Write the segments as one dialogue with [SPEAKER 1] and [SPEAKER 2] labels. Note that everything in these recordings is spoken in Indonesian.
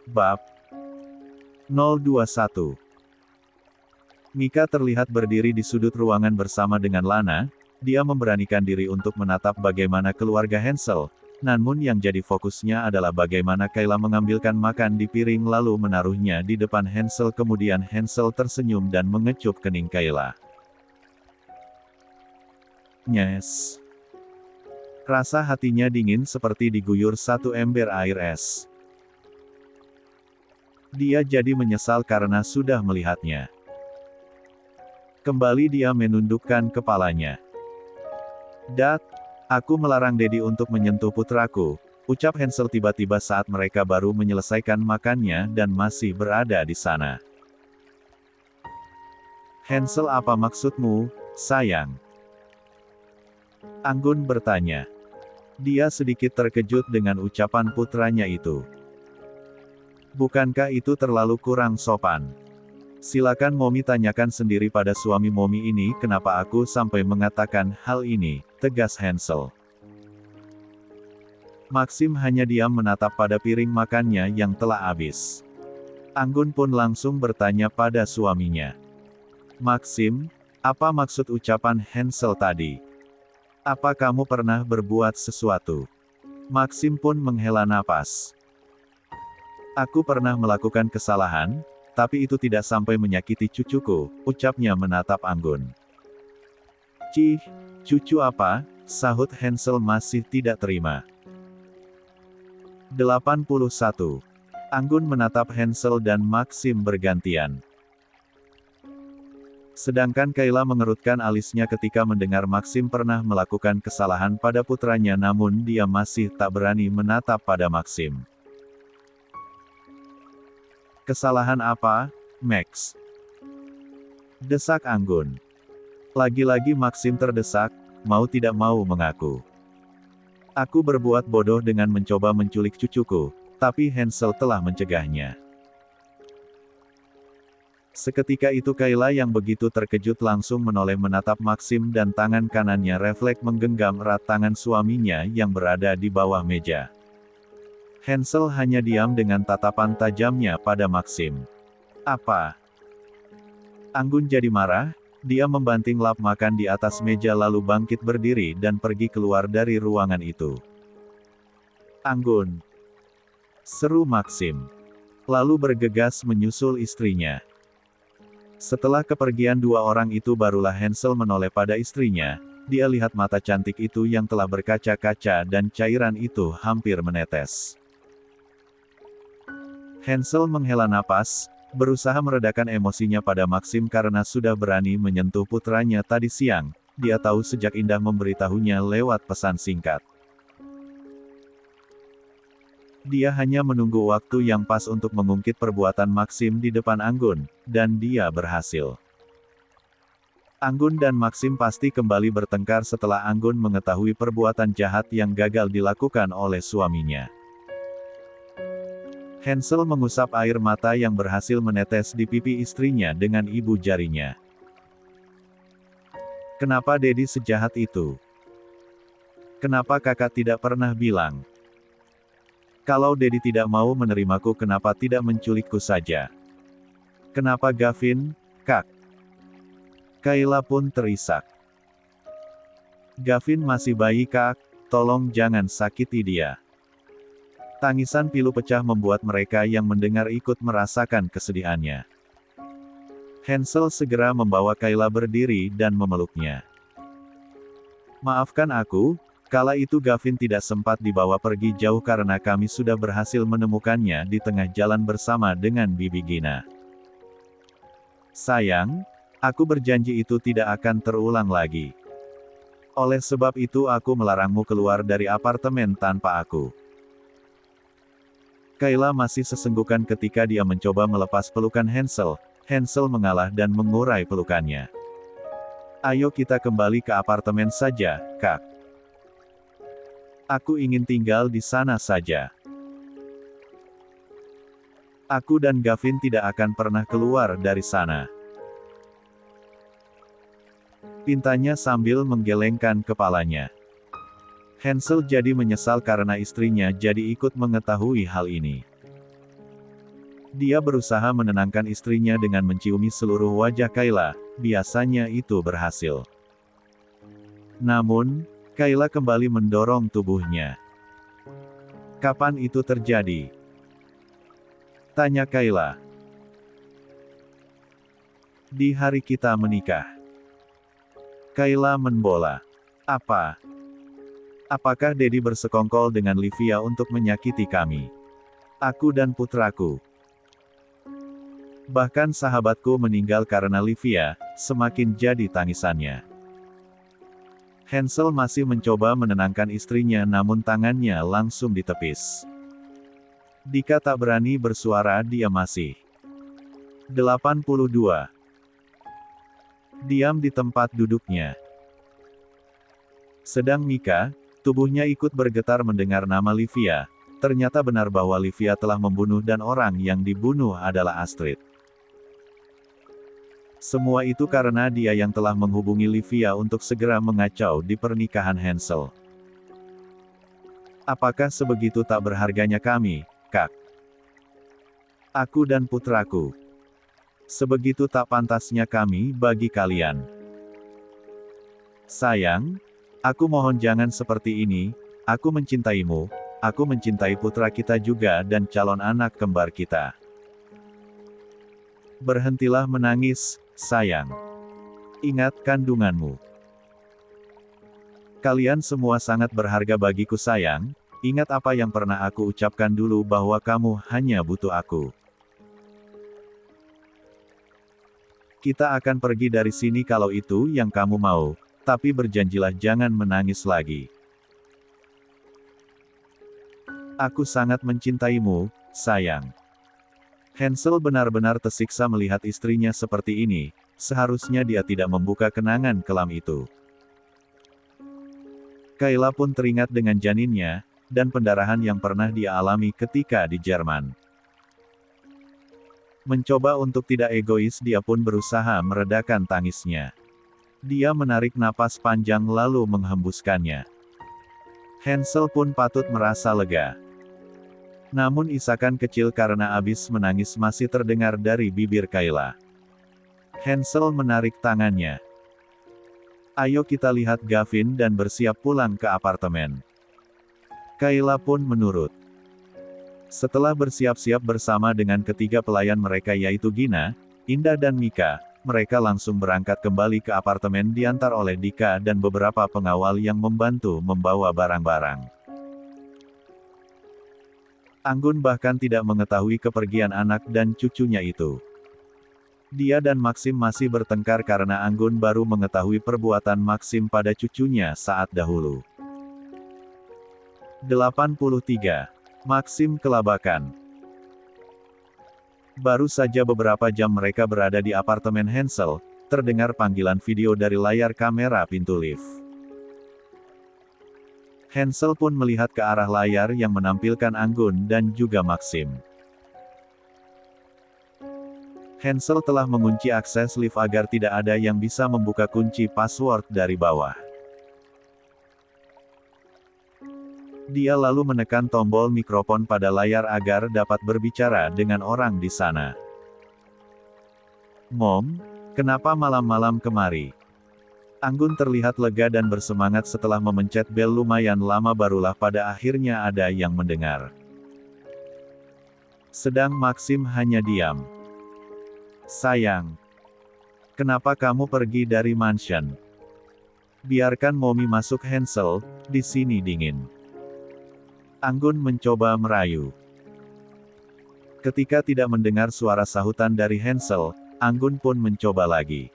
[SPEAKER 1] Bab 021. Mika terlihat berdiri di sudut ruangan bersama dengan Lana. Dia memberanikan diri untuk menatap bagaimana keluarga Hansel, namun yang jadi fokusnya adalah bagaimana Kayla mengambilkan makan di piring lalu menaruhnya di depan Hansel. Kemudian Hansel tersenyum dan mengecup kening Kayla. Nyes. Rasa hatinya dingin seperti diguyur satu ember air es. Dia jadi menyesal karena sudah melihatnya. Kembali dia menundukkan kepalanya. "Dad, aku melarang Daddy untuk menyentuh putraku," ucap Hansel tiba-tiba saat mereka baru menyelesaikan makannya dan masih berada di sana. "Hansel, apa maksudmu, sayang?" Anggun bertanya. Dia sedikit terkejut dengan ucapan putranya itu. "Bukankah itu terlalu kurang sopan? Silakan Momi tanyakan sendiri pada suami Momi ini kenapa aku sampai mengatakan hal ini," tegas Hansel. Maxim hanya diam menatap pada piring makannya yang telah habis. Anggun pun langsung bertanya pada suaminya. "Maxim, apa maksud ucapan Hansel tadi? Apa kamu pernah berbuat sesuatu?" Maxim pun menghela napas. "Aku pernah melakukan kesalahan, tapi itu tidak sampai menyakiti cucuku," ucapnya menatap Anggun. "Cih, cucu apa?" sahut Hansel masih tidak terima. 81. Anggun menatap Hansel dan Maxim bergantian. Sedangkan Kayla mengerutkan alisnya ketika mendengar Maxim pernah melakukan kesalahan pada putranya, namun dia masih tak berani menatap pada Maxim. "Kesalahan apa, Max?" desak Anggun. Lagi-lagi Maxim terdesak, mau tidak mau mengaku. "Aku berbuat bodoh dengan mencoba menculik cucuku, tapi Hansel telah mencegahnya." Seketika itu Kayla yang begitu terkejut langsung menoleh menatap Maxim dan tangan kanannya refleks menggenggam erat tangan suaminya yang berada di bawah meja. Hansel hanya diam dengan tatapan tajamnya pada Maxim. "Apa?" Anggun jadi marah, dia membanting lap makan di atas meja lalu bangkit berdiri dan pergi keluar dari ruangan itu. "Anggun!" seru Maxim. Lalu bergegas menyusul istrinya. Setelah kepergian dua orang itu barulah Hansel menoleh pada istrinya. Dia lihat mata cantik itu yang telah berkaca-kaca dan cairan itu hampir menetes. Hansel menghela napas, berusaha meredakan emosinya pada Maxim karena sudah berani menyentuh putranya tadi siang. Dia tahu sejak Indah memberitahunya lewat pesan singkat. Dia hanya menunggu waktu yang pas untuk mengungkit perbuatan Maxim di depan Anggun, dan dia berhasil. Anggun dan Maxim pasti kembali bertengkar setelah Anggun mengetahui perbuatan jahat yang gagal dilakukan oleh suaminya. Hansel mengusap air mata yang berhasil menetes di pipi istrinya dengan ibu jarinya. "Kenapa Daddy sejahat itu? Kenapa kakak tidak pernah bilang? Kalau Daddy tidak mau menerimaku, kenapa tidak menculikku saja? Kenapa Gavin, Kak?" Kayla pun terisak. "Gavin masih bayi, Kak, tolong jangan sakiti dia." Tangisan pilu pecah membuat mereka yang mendengar ikut merasakan kesedihannya. Hansel segera membawa Kayla berdiri dan memeluknya. "Maafkan aku, kala itu Gavin tidak sempat dibawa pergi jauh karena kami sudah berhasil menemukannya di tengah jalan bersama dengan Bibi Gina. Sayang, aku berjanji itu tidak akan terulang lagi. Oleh sebab itu aku melarangmu keluar dari apartemen tanpa aku." Kayla masih sesenggukan ketika dia mencoba melepas pelukan Hansel. Hansel mengalah dan mengurai pelukannya. "Ayo kita kembali ke apartemen saja, Kak. Aku ingin tinggal di sana saja. Aku dan Gavin tidak akan pernah keluar dari sana," pintanya sambil menggelengkan kepalanya. Hansel jadi menyesal karena istrinya jadi ikut mengetahui hal ini. Dia berusaha menenangkan istrinya dengan menciumi seluruh wajah Kayla, biasanya itu berhasil. Namun, Kayla kembali mendorong tubuhnya. Kapan itu terjadi? Tanya Kayla. Di hari kita menikah. Kayla membola. Apa? Apakah Dedi bersekongkol dengan Livia untuk menyakiti kami? Aku dan putraku. Bahkan sahabatku meninggal karena Livia, semakin jadi tangisannya. Hansel masih mencoba menenangkan istrinya namun tangannya langsung ditepis. Dika tak berani bersuara, dia masih 82. Diam di tempat duduknya. Sedang Mika, tubuhnya ikut bergetar mendengar nama Livia. Ternyata benar bahwa Livia telah membunuh dan orang yang dibunuh adalah Astrid. Semua itu karena dia yang telah menghubungi Livia untuk segera mengacau di pernikahan Hansel. Apakah sebegitu tak berharganya kami, Kak? Aku dan putraku. Sebegitu tak pantasnya kami bagi kalian. Sayang, aku mohon jangan seperti ini, aku mencintaimu, aku mencintai putra kita juga dan calon anak kembar kita. Berhentilah menangis, sayang. Ingat kandunganmu. Kalian semua sangat berharga bagiku sayang, ingat apa yang pernah aku ucapkan dulu bahwa kamu hanya butuh aku. Kita akan pergi dari sini kalau itu yang kamu mau, tapi berjanjilah jangan menangis lagi. Aku sangat mencintaimu, sayang. Hansel benar-benar tersiksa melihat istrinya seperti ini, seharusnya dia tidak membuka kenangan kelam itu. Kayla pun teringat dengan janinnya, dan pendarahan yang pernah dia alami ketika di Jerman. Mencoba untuk tidak egois, dia pun berusaha meredakan tangisnya. Dia menarik napas panjang lalu menghembuskannya. Hansel pun patut merasa lega. Namun isakan kecil karena abis menangis masih terdengar dari bibir Kayla. Hansel menarik tangannya. Ayo kita lihat Gavin dan bersiap pulang ke apartemen. Kayla pun menurut. Setelah bersiap-siap bersama dengan ketiga pelayan mereka yaitu Gina, Indah dan Mika, mereka langsung berangkat kembali ke apartemen diantar oleh Dika dan beberapa pengawal yang membantu membawa barang-barang. Anggun bahkan tidak mengetahui kepergian anak dan cucunya itu. Dia dan Maxim masih bertengkar karena Anggun baru mengetahui perbuatan Maxim pada cucunya saat dahulu. 83. Maxim kelabakan. Baru saja beberapa jam mereka berada di apartemen Hansel, terdengar panggilan video dari layar kamera pintu lift. Hansel pun melihat ke arah layar yang menampilkan Anggun dan juga Maxim. Hansel telah mengunci akses lift agar tidak ada yang bisa membuka kunci password dari bawah. Dia lalu menekan tombol mikrofon pada layar agar dapat berbicara dengan orang di sana. Mom, kenapa malam-malam kemari? Anggun terlihat lega dan bersemangat setelah memencet bel lumayan lama barulah pada akhirnya ada yang mendengar. Sedang Maxim hanya diam. Sayang. Kenapa kamu pergi dari mansion? Biarkan Mommy masuk Hansel, di sini dingin. Anggun mencoba merayu. Ketika tidak mendengar suara sahutan dari Hansel, Anggun pun mencoba lagi.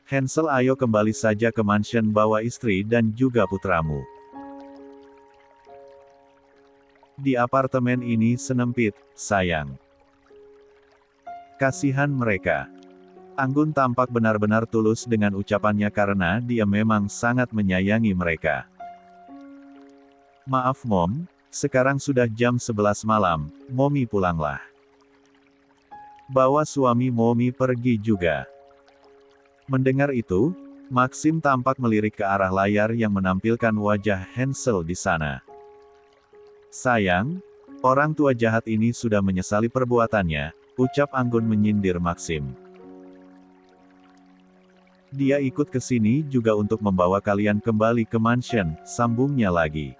[SPEAKER 1] Hansel, ayo kembali saja ke mansion bawa istri dan juga putramu. Di apartemen ini senempit, sayang. Kasihan mereka. Anggun tampak benar-benar tulus dengan ucapannya karena dia memang sangat menyayangi mereka. Maaf Mom, sekarang sudah jam 11 malam, Mommy pulanglah. Bawa suami Mommy pergi juga. Mendengar itu, Maxim tampak melirik ke arah layar yang menampilkan wajah Hansel di sana. Sayang, Orang tua jahat ini sudah menyesali perbuatannya, ucap Anggun menyindir Maxim. Dia ikut ke sini juga untuk membawa kalian kembali ke mansion, sambungnya lagi.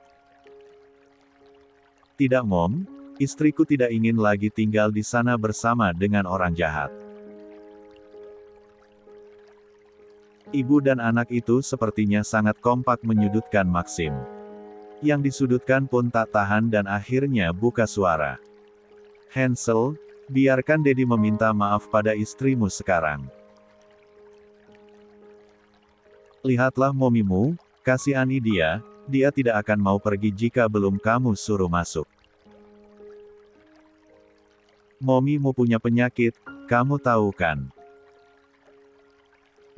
[SPEAKER 1] Tidak Mom, istriku tidak ingin lagi tinggal di sana bersama dengan orang jahat. Ibu dan anak itu sepertinya sangat kompak menyudutkan Maxim. Yang disudutkan pun tak tahan dan akhirnya buka suara. Hansel, biarkan Dedi meminta maaf pada istrimu sekarang. Lihatlah momimu, kasihani dia, dia tidak akan mau pergi jika belum kamu suruh masuk. Momimu punya penyakit, kamu tahu kan?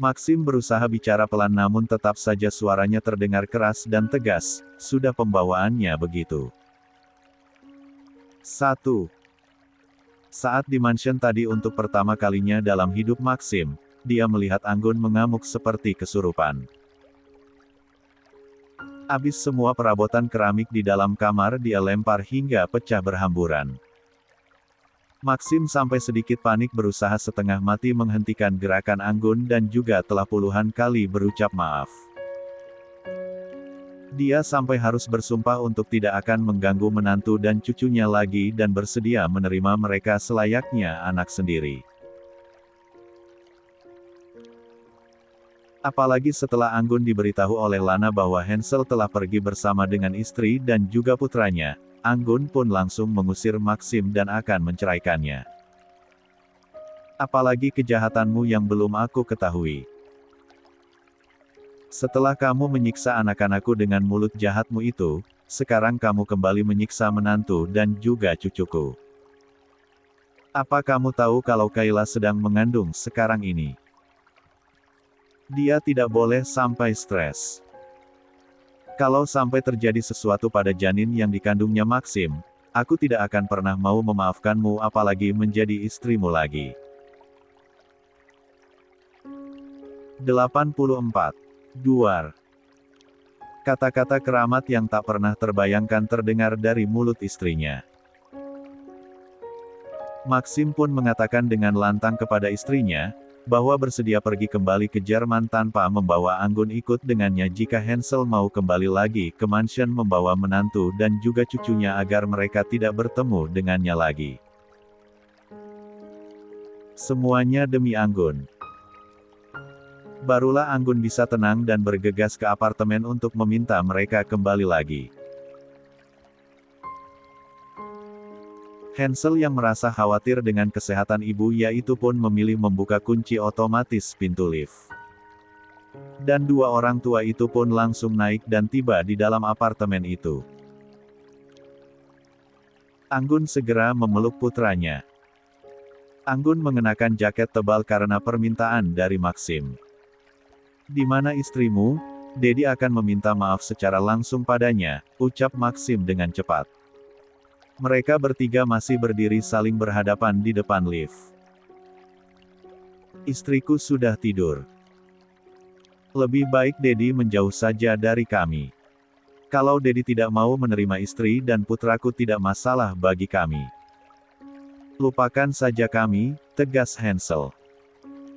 [SPEAKER 1] Maxim berusaha bicara pelan namun tetap saja suaranya terdengar keras dan tegas, sudah pembawaannya begitu. 1. Saat di mansion tadi untuk pertama kalinya dalam hidup Maxim, dia melihat Anggun mengamuk seperti kesurupan. Habis semua perabotan keramik di dalam kamar dia lempar hingga pecah berhamburan. Maxim sampai sedikit panik berusaha setengah mati menghentikan gerakan Anggun dan juga telah puluhan kali berucap maaf. Dia sampai harus bersumpah untuk tidak akan mengganggu menantu dan cucunya lagi dan bersedia menerima mereka selayaknya anak sendiri. Apalagi setelah Anggun diberitahu oleh Lana bahwa Hansel telah pergi bersama dengan istri dan juga putranya, Anggun pun langsung mengusir Maxim dan akan menceraikannya. Apalagi kejahatanmu yang belum aku ketahui. Setelah kamu menyiksa anak-anakku dengan mulut jahatmu itu, sekarang kamu kembali menyiksa menantu dan juga cucuku. Apa kamu tahu kalau Kayla sedang mengandung sekarang ini? Dia tidak boleh sampai stres. Kalau sampai terjadi sesuatu pada janin yang dikandungnya Maxim, aku tidak akan pernah mau memaafkanmu apalagi menjadi istrimu lagi. 84. Duar. Kata-kata keramat yang tak pernah terbayangkan terdengar dari mulut istrinya. Maxim pun mengatakan dengan lantang kepada istrinya, bahwa bersedia pergi kembali ke Jerman tanpa membawa Anggun ikut dengannya jika Hansel mau kembali lagi ke mansion membawa menantu dan juga cucunya agar mereka tidak bertemu dengannya lagi. Semuanya demi Anggun. Barulah Anggun bisa tenang dan bergegas ke apartemen untuk meminta mereka kembali lagi. Hansel yang merasa khawatir dengan kesehatan ibu yaitu pun memilih membuka kunci otomatis pintu lift. Dan dua orang tua itu pun langsung naik dan tiba di dalam apartemen itu. Anggun segera memeluk putranya. Anggun mengenakan jaket tebal karena permintaan dari Maxim. Di mana istrimu? Dedi akan meminta maaf secara langsung padanya, ucap Maxim dengan cepat. Mereka bertiga masih berdiri saling berhadapan di depan lift. Istriku sudah tidur. Lebih baik Dedi menjauh saja dari kami. Kalau Dedi tidak mau menerima istri dan putraku tidak masalah bagi kami. Lupakan saja kami, tegas Hansel.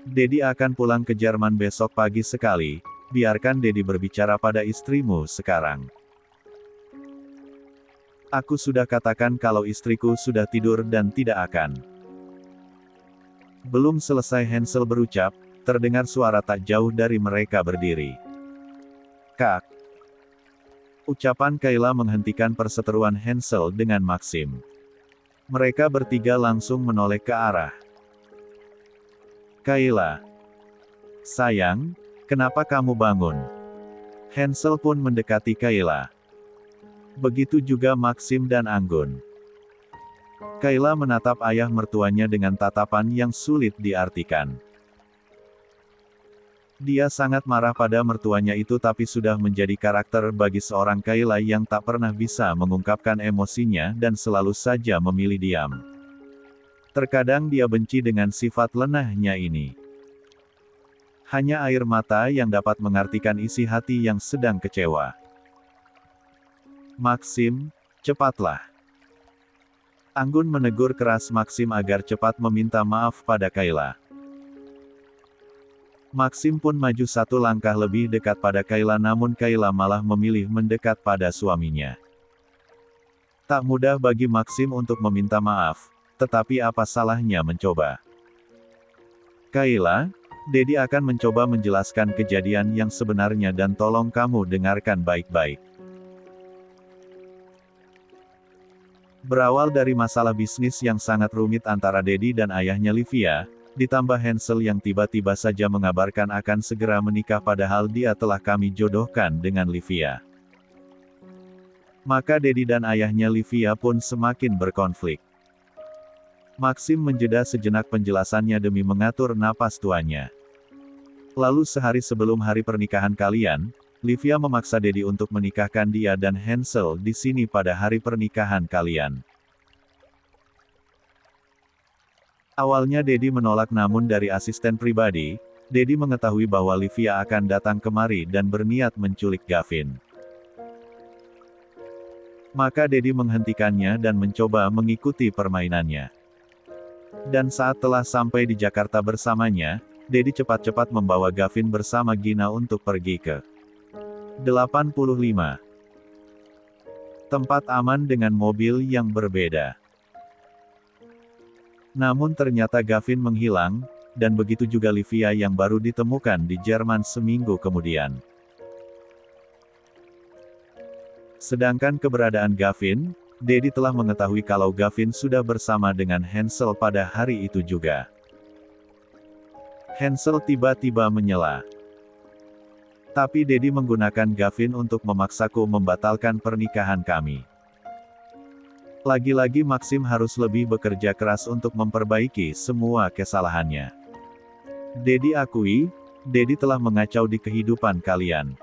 [SPEAKER 1] Dedi akan pulang ke Jerman besok pagi sekali, biarkan Dedi berbicara pada istrimu sekarang. Aku sudah katakan kalau istriku sudah tidur dan tidak akan. Belum selesai Hansel berucap, terdengar suara tak jauh dari mereka berdiri. Kak. Ucapan Kayla menghentikan perseteruan Hansel dengan Maxim. Mereka bertiga langsung menoleh ke arah Kayla. Sayang, kenapa kamu bangun? Hansel pun mendekati Kayla. Begitu juga Maxim dan Anggun. Kayla menatap ayah mertuanya dengan tatapan yang sulit diartikan. Dia sangat marah pada mertuanya itu tapi sudah menjadi karakter bagi seorang Kayla yang tak pernah bisa mengungkapkan emosinya dan selalu saja memilih diam. Terkadang dia benci dengan sifat lenahnya ini. Hanya air mata yang dapat mengartikan isi hati yang sedang kecewa. Maxim, cepatlah. Anggun menegur keras Maxim agar cepat meminta maaf pada Kayla. Maxim pun maju satu langkah lebih dekat pada Kayla, namun Kayla malah memilih mendekat pada suaminya. Tak mudah bagi Maxim untuk meminta maaf, tetapi apa salahnya mencoba? Kayla, Dedi akan mencoba menjelaskan kejadian yang sebenarnya dan tolong kamu dengarkan baik-baik. Berawal dari masalah bisnis yang sangat rumit antara Dedi dan ayahnya Livia, ditambah Hansel yang tiba-tiba saja mengabarkan akan segera menikah padahal dia telah kami jodohkan dengan Livia. Maka Dedi dan ayahnya Livia pun semakin berkonflik. Maxim menjeda sejenak penjelasannya demi mengatur napas tuanya. Lalu sehari sebelum hari pernikahan kalian, Livia memaksa Dedi untuk menikahkan dia dan Hansel di sini pada hari pernikahan kalian. Awalnya Dedi menolak, namun dari asisten pribadi, Dedi mengetahui bahwa Livia akan datang kemari dan berniat menculik Gavin. Maka Dedi menghentikannya dan mencoba mengikuti permainannya. Dan saat telah sampai di Jakarta bersamanya, Dedi cepat-cepat membawa Gavin bersama Gina untuk pergi ke 85 tempat aman dengan mobil yang berbeda. Namun ternyata Gavin menghilang, dan begitu juga Livia yang baru ditemukan di Jerman seminggu kemudian. Sedangkan keberadaan Gavin, Dedi telah mengetahui kalau Gavin sudah bersama dengan Hansel pada hari itu juga. Hansel tiba-tiba menyela. Tapi Dedi menggunakan Gavin untuk memaksaku membatalkan pernikahan kami. Lagi-lagi Maxim harus lebih bekerja keras untuk memperbaiki semua kesalahannya. Dedi akui, Dedi telah mengacau di kehidupan kalian.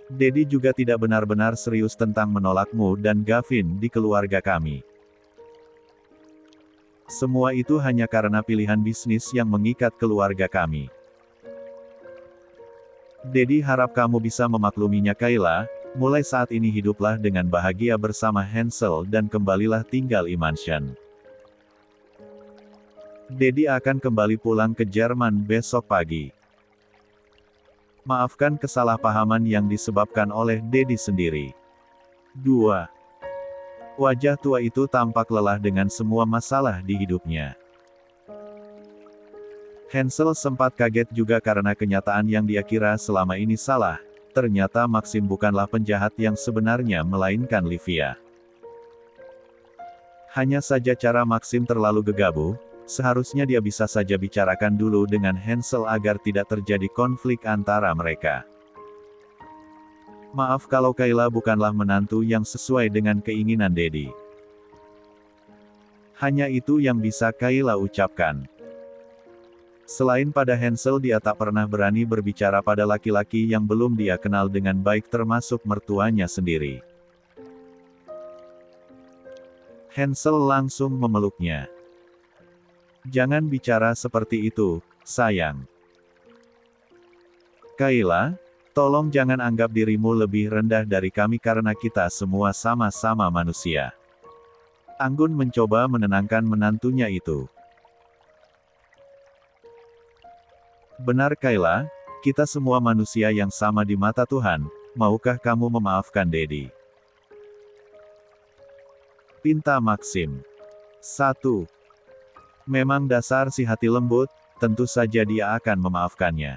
[SPEAKER 1] Dedi juga tidak benar-benar serius tentang menolakmu dan Gavin di keluarga kami. Semua itu hanya karena pilihan bisnis yang mengikat keluarga kami. Dedi harap kamu bisa memakluminya Kayla, mulai saat ini hiduplah dengan bahagia bersama Hansel dan kembalilah tinggal di mansion. Dedi akan kembali pulang ke Jerman besok pagi. Maafkan kesalahpahaman yang disebabkan oleh Dedi sendiri. 2. Wajah tua itu tampak lelah dengan semua masalah di hidupnya. Hansel sempat kaget juga karena kenyataan yang dia kira selama ini salah, ternyata Maxim bukanlah penjahat yang sebenarnya melainkan Livia. Hanya saja cara Maxim terlalu gegabah. Seharusnya dia bisa saja bicarakan dulu dengan Hansel agar tidak terjadi konflik antara mereka. Maaf kalau Kayla bukanlah menantu yang sesuai dengan keinginan Dedi. Hanya itu yang bisa Kayla ucapkan. Selain pada Hansel, dia tak pernah berani berbicara pada laki-laki yang belum dia kenal dengan baik, termasuk mertuanya sendiri. Hansel langsung memeluknya. Jangan bicara seperti itu, sayang. Kayla, tolong jangan anggap dirimu lebih rendah dari kami karena kita semua sama-sama manusia. Anggun mencoba menenangkan menantunya itu. Benar Kayla, kita semua manusia yang sama di mata Tuhan, maukah kamu memaafkan Dedi? Pinta Maxim. 1. Memang dasar si hati lembut, tentu saja dia akan memaafkannya.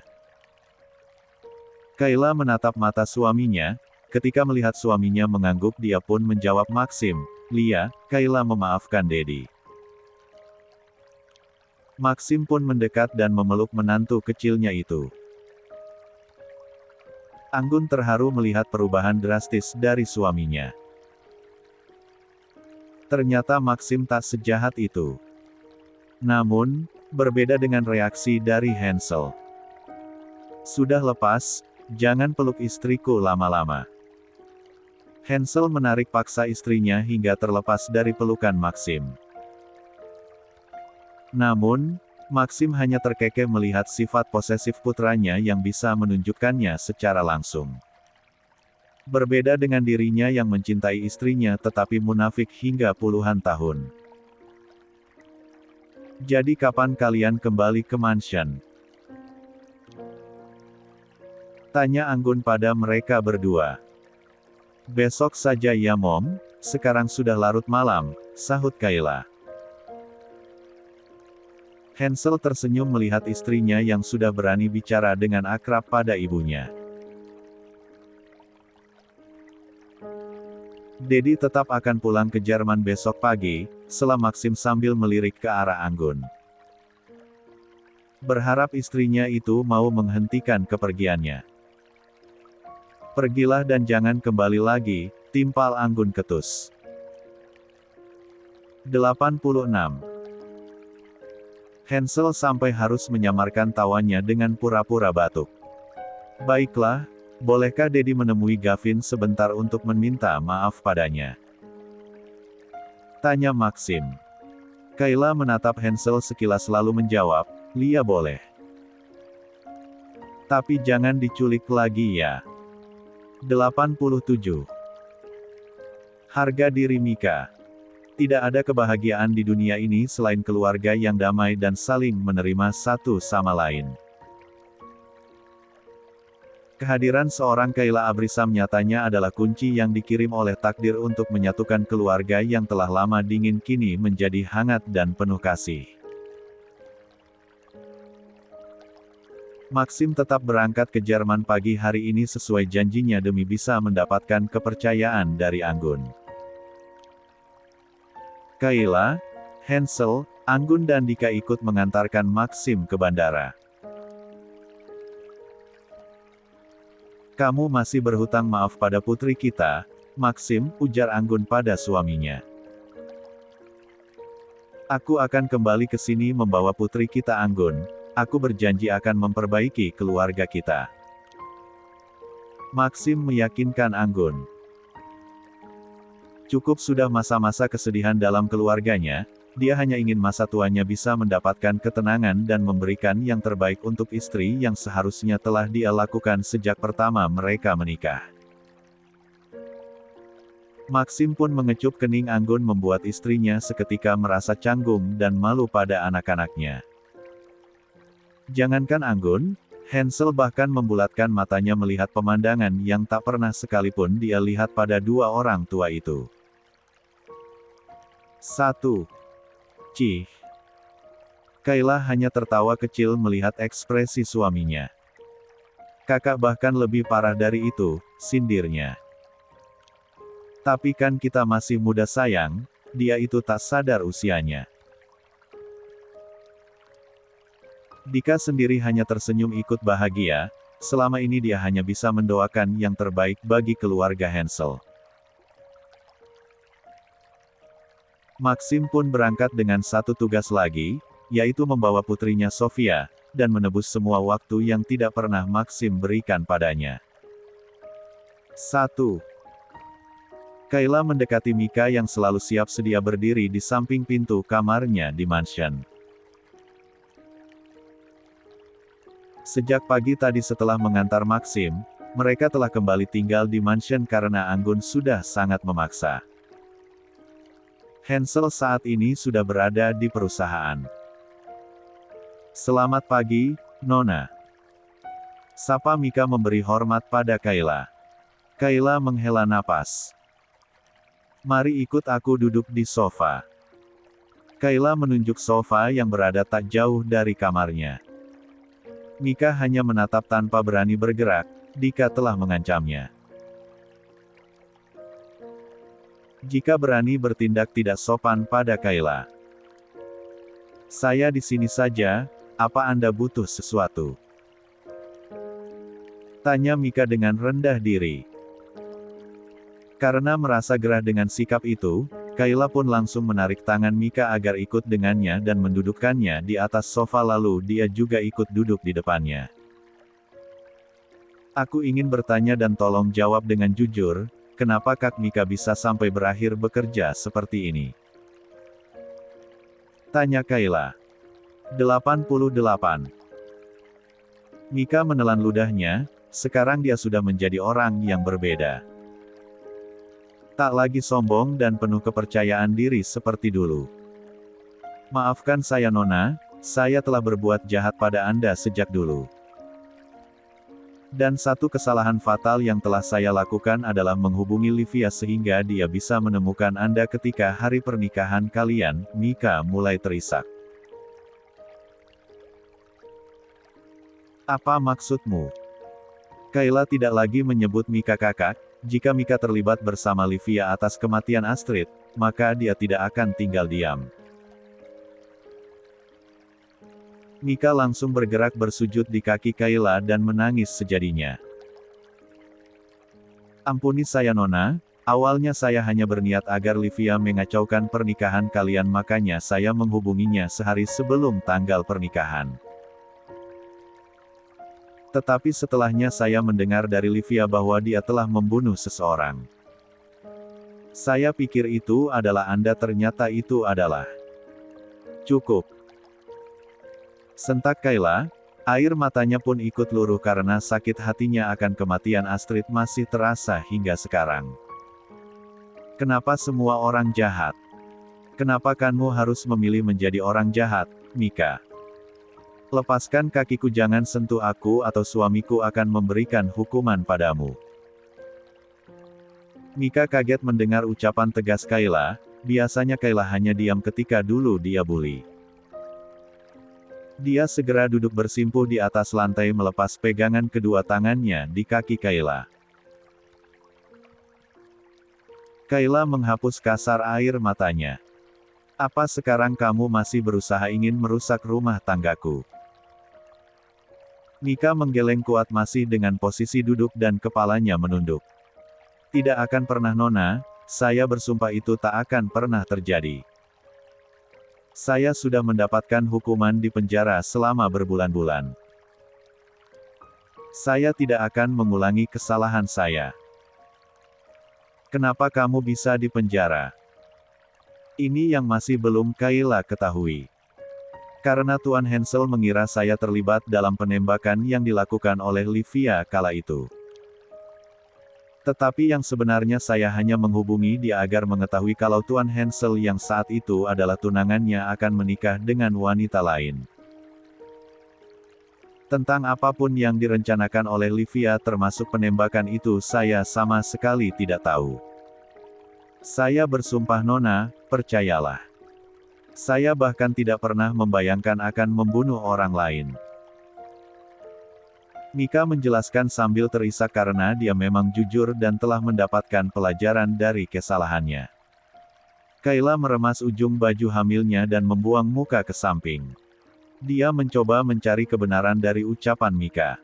[SPEAKER 1] Kayla menatap mata suaminya, ketika melihat suaminya mengangguk dia pun menjawab Maxim, Lia, Kayla memaafkan Dedi. Maxim pun mendekat dan memeluk menantu kecilnya itu. Anggun terharu melihat perubahan drastis dari suaminya. Ternyata Maxim tak sejahat itu. Namun, berbeda dengan reaksi dari Hansel. Sudah lepas, jangan peluk istriku lama-lama. Hansel menarik paksa istrinya hingga terlepas dari pelukan Maxim. Namun, Maxim hanya terkekeh melihat sifat posesif putranya yang bisa menunjukkannya secara langsung. Berbeda dengan dirinya yang mencintai istrinya tetapi munafik hingga puluhan tahun. Jadi kapan kalian kembali ke mansion? Tanya Anggun pada mereka berdua. Besok saja ya Mom, sekarang sudah larut malam, sahut Kayla. Hansel tersenyum melihat istrinya yang sudah berani bicara dengan akrab pada ibunya. Dedi tetap akan pulang ke Jerman besok pagi, sela Maxim sambil melirik ke arah Anggun. Berharap istrinya itu mau menghentikan kepergiannya. Pergilah dan jangan kembali lagi, timpal Anggun ketus. 86. Hansel sampai harus menyamarkan tawanya dengan pura-pura batuk. Baiklah, bolehkah Dedi menemui Gavin sebentar untuk meminta maaf padanya? Tanya Maxim. Kayla menatap Hansel sekilas lalu menjawab, "Lia boleh. Tapi jangan diculik lagi ya." 87. Harga diri Mika. Tidak ada kebahagiaan di dunia ini selain keluarga yang damai dan saling menerima satu sama lain. Kehadiran seorang Kayla Abrisam nyatanya adalah kunci yang dikirim oleh takdir untuk menyatukan keluarga yang telah lama dingin kini menjadi hangat dan penuh kasih. Maxim tetap berangkat ke Jerman pagi hari ini sesuai janjinya demi bisa mendapatkan kepercayaan dari Anggun. Kayla, Hansel, Anggun dan Dika ikut mengantarkan Maxim ke bandara. Kamu masih berhutang maaf pada putri kita, Maxim, ujar Anggun pada suaminya. Aku akan kembali ke sini membawa putri kita Anggun, aku berjanji akan memperbaiki keluarga kita. Maxim meyakinkan Anggun. Cukup sudah masa-masa kesedihan dalam keluarganya, dia hanya ingin masa tuanya bisa mendapatkan ketenangan dan memberikan yang terbaik untuk istri yang seharusnya telah dia lakukan sejak pertama mereka menikah. Maxim pun mengecup kening Anggun membuat istrinya seketika merasa canggung dan malu pada anak-anaknya. Jangankan Anggun, Hansel bahkan membulatkan matanya melihat pemandangan yang tak pernah sekalipun dia lihat pada dua orang tua itu. 1. Cih. Kayla hanya tertawa kecil melihat ekspresi suaminya. Kakak bahkan lebih parah dari itu, sindirnya. Tapi kan kita masih muda sayang, dia itu tak sadar usianya. Dika sendiri hanya tersenyum ikut bahagia, selama ini dia hanya bisa mendoakan yang terbaik bagi keluarga Hansel. Maxim pun berangkat dengan satu tugas lagi, yaitu membawa putrinya Sofia, dan menebus semua waktu yang tidak pernah Maxim berikan padanya. 1. Kayla mendekati Mika yang selalu siap sedia berdiri di samping pintu kamarnya di mansion. Sejak pagi tadi setelah mengantar Maxim, mereka telah kembali tinggal di mansion karena Anggun sudah sangat memaksa. Hansel saat ini sudah berada di perusahaan. Selamat pagi, Nona. Sapa Mika memberi hormat pada Kayla. Kayla menghela napas. Mari ikut aku duduk di sofa. Kayla menunjuk sofa yang berada tak jauh dari kamarnya. Mika hanya menatap tanpa berani bergerak, Dika telah mengancamnya. Jika berani bertindak tidak sopan pada Kayla. Saya di sini saja, apa Anda butuh sesuatu? Tanya Mika dengan rendah diri. Karena merasa gerah dengan sikap itu, Kayla pun langsung menarik tangan Mika agar ikut dengannya dan mendudukkannya di atas sofa lalu dia juga ikut duduk di depannya. Aku ingin bertanya dan tolong jawab dengan jujur, kenapa Kak Mika bisa sampai berakhir bekerja seperti ini? Tanya Kayla. 88. Mika menelan ludahnya, sekarang dia sudah menjadi orang yang berbeda. Tak lagi sombong dan penuh kepercayaan diri seperti dulu. Maafkan saya Nona, saya telah berbuat jahat pada Anda sejak dulu. Dan satu kesalahan fatal yang telah saya lakukan adalah menghubungi Livia sehingga dia bisa menemukan Anda ketika hari pernikahan kalian. Mika mulai terisak. Apa maksudmu? Kayla tidak lagi menyebut Mika kakak. Jika Mika terlibat bersama Livia atas kematian Astrid, maka dia tidak akan tinggal diam. Mika langsung bergerak bersujud di kaki Kayla dan menangis sejadinya. Ampuni saya Nona, awalnya saya hanya berniat agar Livia mengacaukan pernikahan kalian, makanya saya menghubunginya sehari sebelum tanggal pernikahan. Tetapi setelahnya saya mendengar dari Livia bahwa dia telah membunuh seseorang. Saya pikir itu adalah Anda, ternyata itu adalah. Cukup. Sentak Kayla, air matanya pun ikut luruh karena sakit hatinya akan kematian Astrid masih terasa hingga sekarang. Kenapa semua orang jahat? Kenapa kamu harus memilih menjadi orang jahat, Mika? Lepaskan kakiku, jangan sentuh aku atau suamiku akan memberikan hukuman padamu. Mika kaget mendengar ucapan tegas Kayla, biasanya Kayla hanya diam ketika dulu dia bully. Dia segera duduk bersimpuh di atas lantai melepas pegangan kedua tangannya di kaki Kayla. Kayla menghapus kasar air matanya. Apa sekarang kamu masih berusaha ingin merusak rumah tanggaku? Mika menggeleng kuat masih dengan posisi duduk dan kepalanya menunduk. Tidak akan pernah Nona, saya bersumpah itu tak akan pernah terjadi. Saya sudah mendapatkan hukuman di penjara selama berbulan-bulan. Saya tidak akan mengulangi kesalahan saya. Kenapa kamu bisa di penjara? Ini yang masih belum Kayla ketahui. Karena Tuan Hansel mengira saya terlibat dalam penembakan yang dilakukan oleh Livia kala itu. Tetapi yang sebenarnya saya hanya menghubungi dia agar mengetahui kalau Tuan Hansel yang saat itu adalah tunangannya akan menikah dengan wanita lain. Tentang apapun yang direncanakan oleh Livia termasuk penembakan itu saya sama sekali tidak tahu. Saya bersumpah Nona, percayalah. Saya bahkan tidak pernah membayangkan akan membunuh orang lain. Mika menjelaskan sambil terisak karena dia memang jujur dan telah mendapatkan pelajaran dari kesalahannya. Kayla meremas ujung baju hamilnya dan membuang muka ke samping. Dia mencoba mencari kebenaran dari ucapan Mika.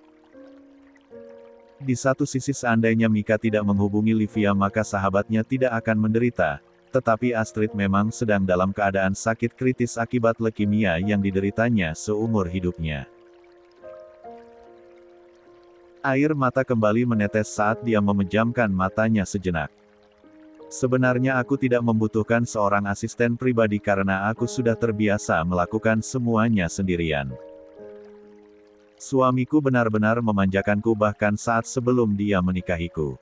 [SPEAKER 1] Di satu sisi seandainya Mika tidak menghubungi Livia maka sahabatnya tidak akan menderita. Tetapi Astrid memang sedang dalam keadaan sakit kritis akibat leukemia yang dideritanya seumur hidupnya. Air mata kembali menetes saat dia memejamkan matanya sejenak. Sebenarnya aku tidak membutuhkan seorang asisten pribadi karena aku sudah terbiasa melakukan semuanya sendirian. Suamiku benar-benar memanjakanku bahkan saat sebelum dia menikahiku.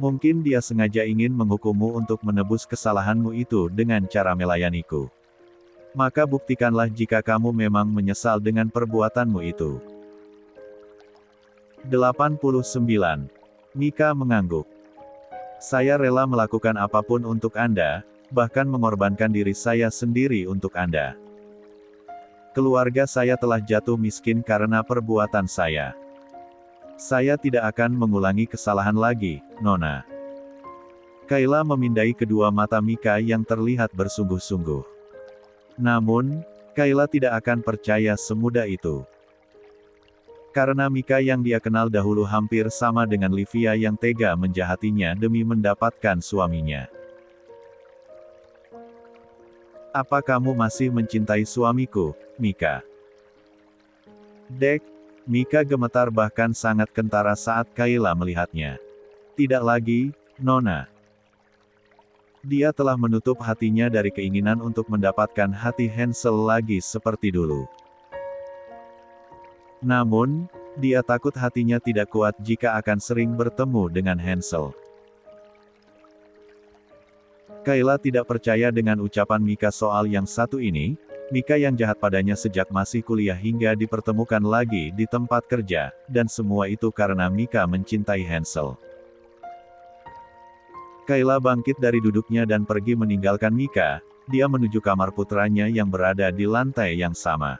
[SPEAKER 1] Mungkin dia sengaja ingin menghukummu untuk menebus kesalahanmu itu dengan cara melayaniku. Maka buktikanlah jika kamu memang menyesal dengan perbuatanmu itu. 89. Mika mengangguk. Saya rela melakukan apapun untuk Anda, bahkan mengorbankan diri saya sendiri untuk Anda. Keluarga saya telah jatuh miskin karena perbuatan saya. Saya tidak akan mengulangi kesalahan lagi, Nona. Kayla memindai kedua mata Mika yang terlihat bersungguh-sungguh. Namun, Kayla tidak akan percaya semudah itu. Karena Mika yang dia kenal dahulu hampir sama dengan Livia yang tega menjahatinya demi mendapatkan suaminya. Apa kamu masih mencintai suamiku, Mika? Dek, Mika gemetar bahkan sangat kentara saat Kayla melihatnya. Tidak lagi, Nona. Dia telah menutup hatinya dari keinginan untuk mendapatkan hati Hansel lagi seperti dulu. Namun, dia takut hatinya tidak kuat jika akan sering bertemu dengan Hansel. Kayla tidak percaya dengan ucapan Mika soal yang satu ini, Mika yang jahat padanya sejak masih kuliah hingga dipertemukan lagi di tempat kerja, dan semua itu karena Mika mencintai Hansel. Kayla bangkit dari duduknya dan pergi meninggalkan Mika, dia menuju kamar putranya yang berada di lantai yang sama.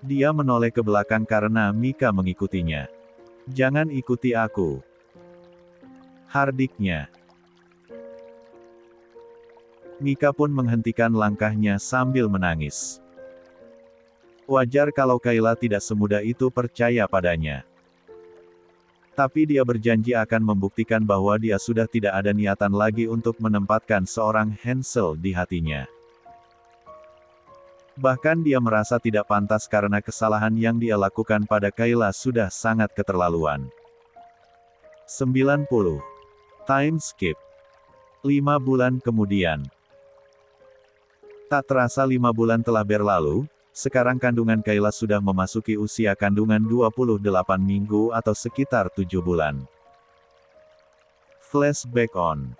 [SPEAKER 1] Dia menoleh ke belakang karena Mika mengikutinya. "Jangan ikuti aku," hardiknya. Mika pun menghentikan langkahnya sambil menangis. Wajar kalau Kayla tidak semudah itu percaya padanya. Tapi dia berjanji akan membuktikan bahwa dia sudah tidak ada niatan lagi untuk menempatkan seorang Hansel di hatinya. Bahkan dia merasa tidak pantas karena kesalahan yang dia lakukan pada Kayla sudah sangat keterlaluan. 90. Time skip. 5 bulan kemudian. Tak terasa 5 bulan telah berlalu, sekarang kandungan Kayla sudah memasuki usia kandungan 28 minggu atau sekitar 7 bulan. Flashback on.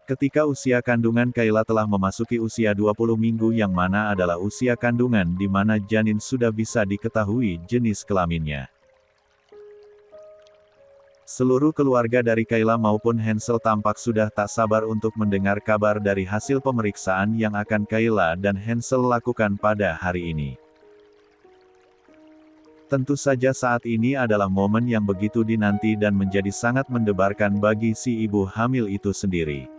[SPEAKER 1] Ketika usia kandungan Kayla telah memasuki usia 20 minggu yang mana adalah usia kandungan di mana janin sudah bisa diketahui jenis kelaminnya. Seluruh keluarga dari Kayla maupun Hansel tampak sudah tak sabar untuk mendengar kabar dari hasil pemeriksaan yang akan Kayla dan Hansel lakukan pada hari ini. Tentu saja saat ini adalah momen yang begitu dinanti dan menjadi sangat mendebarkan bagi si ibu hamil itu sendiri.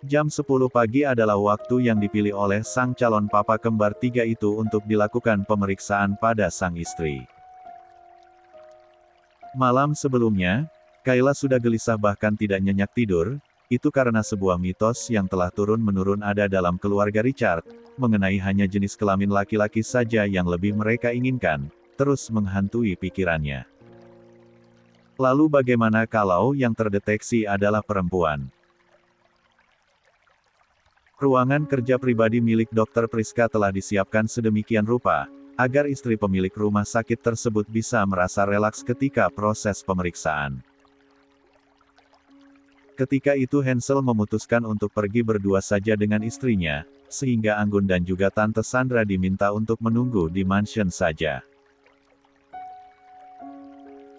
[SPEAKER 1] Jam 10 pagi adalah waktu yang dipilih oleh sang calon papa kembar 3 itu untuk dilakukan pemeriksaan pada sang istri. Malam sebelumnya, Kayla sudah gelisah bahkan tidak nyenyak tidur, itu karena sebuah mitos yang telah turun-menurun ada dalam keluarga Richard, mengenai hanya jenis kelamin laki-laki saja yang lebih mereka inginkan, terus menghantui pikirannya. Lalu bagaimana kalau yang terdeteksi adalah perempuan? Ruangan kerja pribadi milik Dr. Priska telah disiapkan sedemikian rupa, agar istri pemilik rumah sakit tersebut bisa merasa relaks ketika proses pemeriksaan. Ketika itu Hansel memutuskan untuk pergi berdua saja dengan istrinya, sehingga Anggun dan juga Tante Sandra diminta untuk menunggu di mansion saja.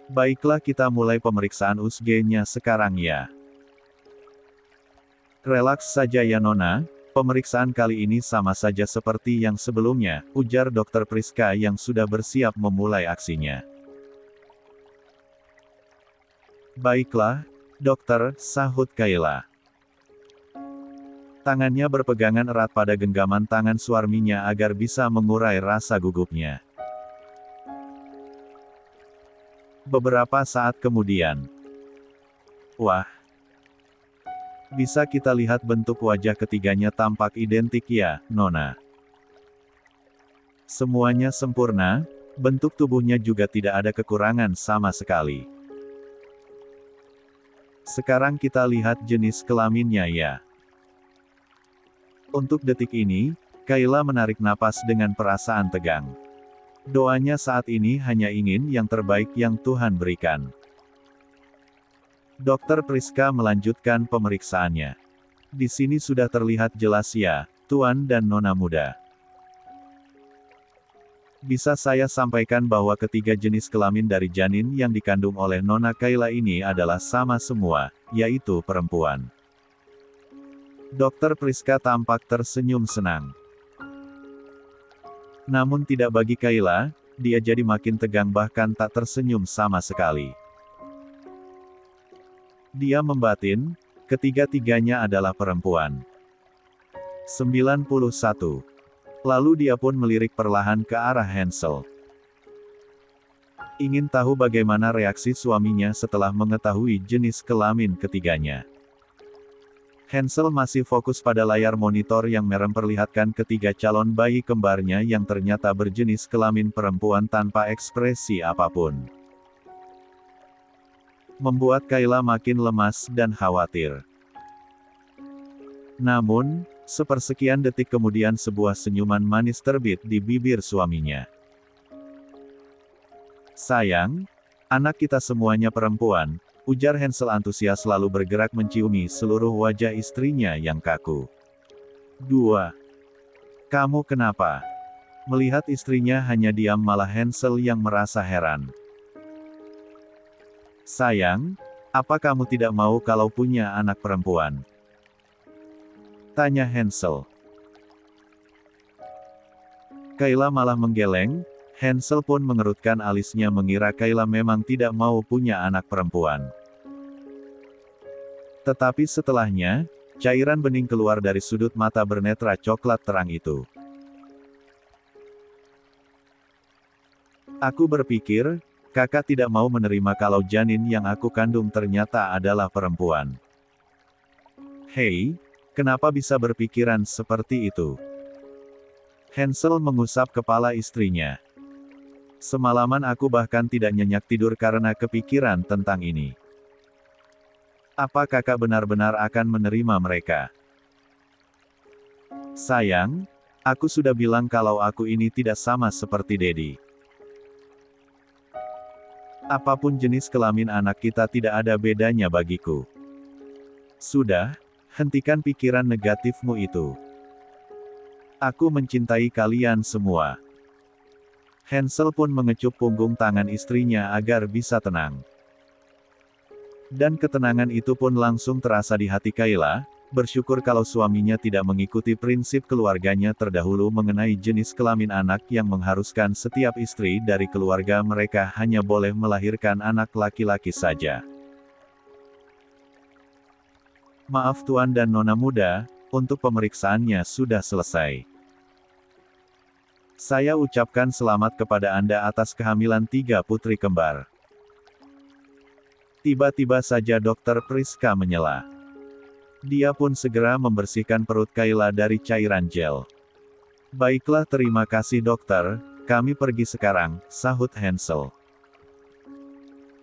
[SPEAKER 1] Baiklah, kita mulai pemeriksaan USG-nya sekarang ya. Relaks saja ya Nona. Pemeriksaan kali ini sama saja seperti yang sebelumnya, ujar Dr. Priska yang sudah bersiap memulai aksinya. Baiklah, dokter, sahut Kayla. Tangannya berpegangan erat pada genggaman tangan suaminya agar bisa mengurai rasa gugupnya. Beberapa saat kemudian. Wah. Bisa kita lihat bentuk wajah ketiganya tampak identik ya, Nona. Semuanya sempurna, bentuk tubuhnya juga tidak ada kekurangan sama sekali. Sekarang kita lihat jenis kelaminnya ya. Untuk detik ini, Kayla menarik napas dengan perasaan tegang. Doanya saat ini hanya ingin yang terbaik yang Tuhan berikan. Dr. Priska melanjutkan pemeriksaannya. Di sini sudah terlihat jelas ya, Tuan dan Nona muda. Bisa saya sampaikan bahwa ketiga jenis kelamin dari janin yang dikandung oleh Nona Kayla ini adalah sama semua, yaitu perempuan. Dr. Priska tampak tersenyum senang. Namun tidak bagi Kayla, dia jadi makin tegang bahkan tak tersenyum sama sekali. Dia membatin, ketiga-tiganya adalah perempuan. 91. Lalu dia pun melirik perlahan ke arah Hansel. Ingin tahu bagaimana reaksi suaminya setelah mengetahui jenis kelamin ketiganya. Hansel masih fokus pada layar monitor yang memperlihatkan ketiga calon bayi kembarnya yang ternyata berjenis kelamin perempuan tanpa ekspresi apapun. Membuat Kayla makin lemas dan khawatir. Namun, sepersekian detik kemudian sebuah senyuman manis terbit di bibir suaminya. Sayang, Anak kita semuanya perempuan, ujar Hansel antusias lalu bergerak menciumi seluruh wajah istrinya yang kaku. 2. Kamu kenapa? Melihat istrinya hanya diam malah Hansel yang merasa heran. Sayang, apa kamu tidak mau kalau punya anak perempuan? Tanya Hansel. Kayla malah menggeleng, Hansel pun mengerutkan alisnya mengira Kayla memang tidak mau punya anak perempuan. Tetapi setelahnya, cairan bening keluar dari sudut mata bernetra coklat terang itu. Aku berpikir, kakak tidak mau menerima kalau janin yang aku kandung ternyata adalah perempuan. Hei, kenapa bisa berpikiran seperti itu? Hansel mengusap kepala istrinya. Semalaman aku bahkan tidak nyenyak tidur karena kepikiran tentang ini. Apa kakak benar-benar akan menerima mereka? Sayang, aku sudah bilang kalau aku ini tidak sama seperti Dedi. Apapun jenis kelamin anak kita tidak ada bedanya bagiku. Sudah, hentikan pikiran negatifmu itu. Aku mencintai kalian semua. Hansel pun mengecup punggung tangan istrinya agar bisa tenang. Dan ketenangan itu pun langsung terasa di hati Kayla, bersyukur kalau suaminya tidak mengikuti prinsip keluarganya terdahulu mengenai jenis kelamin anak yang mengharuskan setiap istri dari keluarga mereka hanya boleh melahirkan anak laki-laki saja. Maaf Tuan dan Nona muda, untuk pemeriksaannya sudah selesai. Saya ucapkan selamat kepada Anda atas kehamilan 3 putri kembar. Tiba-tiba saja Dokter Priska menyela. Dia pun segera membersihkan perut Kayla dari cairan gel. Baiklah terima kasih dokter, kami pergi sekarang, sahut Hansel.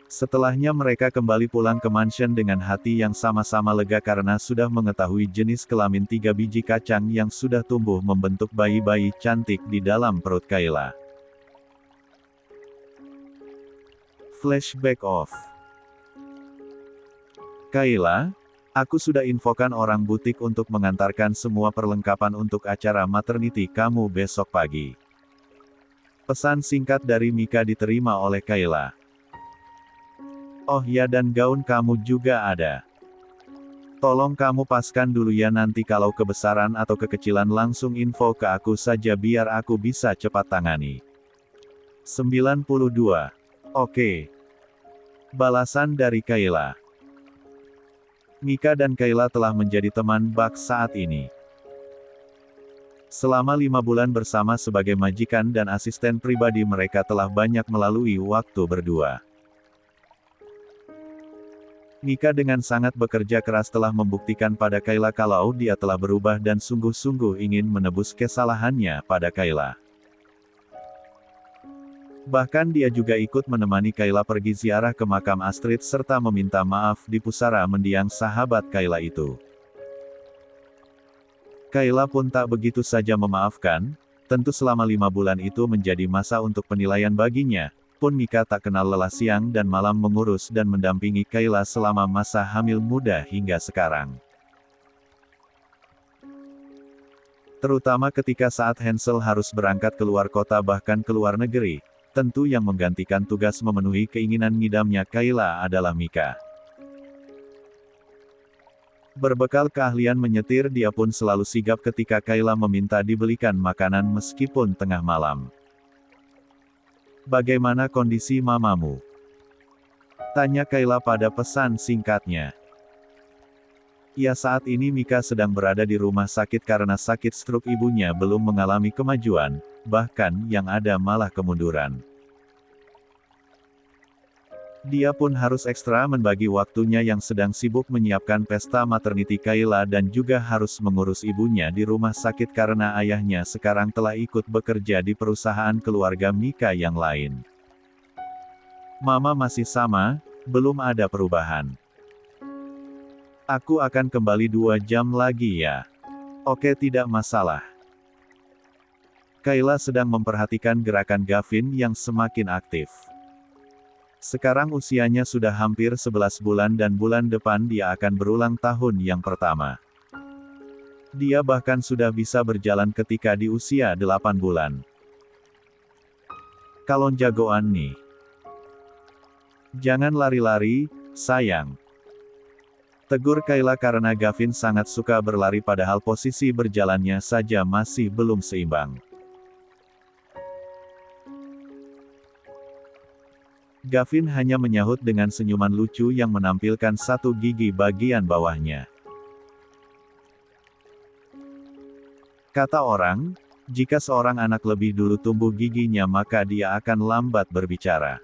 [SPEAKER 1] Setelahnya mereka kembali pulang ke mansion dengan hati yang sama-sama lega karena sudah mengetahui jenis kelamin 3 biji kacang yang sudah tumbuh membentuk bayi-bayi cantik di dalam perut Kayla. Flashback off. Kayla, aku sudah infokan orang butik untuk mengantarkan semua perlengkapan untuk acara maternity kamu besok pagi. Pesan singkat dari Mika diterima oleh Kayla. Oh ya dan gaun kamu juga ada. Tolong kamu paskan dulu ya nanti kalau kebesaran atau kekecilan langsung info ke aku saja biar aku bisa cepat tangani. 92. Oke. Balasan dari Kayla. Mika dan Kayla telah menjadi teman bak saat ini. Selama 5 bulan bersama sebagai majikan dan asisten pribadi mereka telah banyak melalui waktu berdua. Mika dengan sangat bekerja keras telah membuktikan pada Kayla kalau dia telah berubah dan sungguh-sungguh ingin menebus kesalahannya pada Kayla. Bahkan dia juga ikut menemani Kayla pergi ziarah ke makam Astrid serta meminta maaf di pusara mendiang sahabat Kayla itu. Kayla pun tak begitu saja memaafkan, tentu selama 5 bulan itu menjadi masa untuk penilaian baginya. Pun Mika tak kenal lelah siang dan malam mengurus dan mendampingi Kayla selama masa hamil muda hingga sekarang. Terutama ketika saat Hansel harus berangkat keluar kota bahkan keluar negeri, tentu yang menggantikan tugas memenuhi keinginan ngidamnya Kayla adalah Mika. Berbekal keahlian menyetir dia pun selalu sigap ketika Kayla meminta dibelikan makanan meskipun tengah malam. Bagaimana kondisi mamamu? Tanya Kayla pada pesan singkatnya. Ya saat ini Mika sedang berada di rumah sakit karena sakit stroke ibunya belum mengalami kemajuan, bahkan yang ada malah kemunduran. Dia pun harus ekstra membagi waktunya yang sedang sibuk menyiapkan pesta maternity Kayla dan juga harus mengurus ibunya di rumah sakit karena ayahnya sekarang telah ikut bekerja di perusahaan keluarga Mika yang lain. Mama masih sama, belum ada perubahan. Aku akan kembali 2 jam lagi ya. Oke tidak masalah. Kayla sedang memperhatikan gerakan Gavin yang semakin aktif. Sekarang usianya sudah hampir 11 bulan dan bulan depan dia akan berulang tahun yang pertama. Dia bahkan sudah bisa berjalan ketika di usia 8 bulan. Kalon jagoan nih. Jangan lari-lari, sayang. Tegur Kayla karena Gavin sangat suka berlari padahal posisi berjalannya saja masih belum seimbang. Gavin hanya menyahut dengan senyuman lucu yang menampilkan satu gigi bagian bawahnya. Kata orang, jika seorang anak lebih dulu tumbuh giginya maka dia akan lambat berbicara.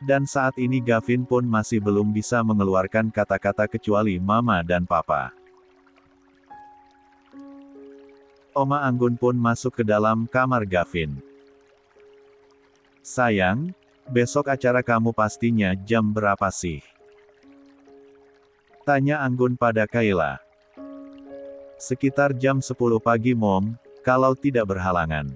[SPEAKER 1] Dan saat ini Gavin pun masih belum bisa mengeluarkan kata-kata kecuali mama dan papa. Oma Anggun pun masuk ke dalam kamar Gavin. Sayang, besok acara kamu pastinya jam berapa sih? Tanya Anggun pada Kayla. Sekitar jam 10 pagi Mom, kalau tidak berhalangan.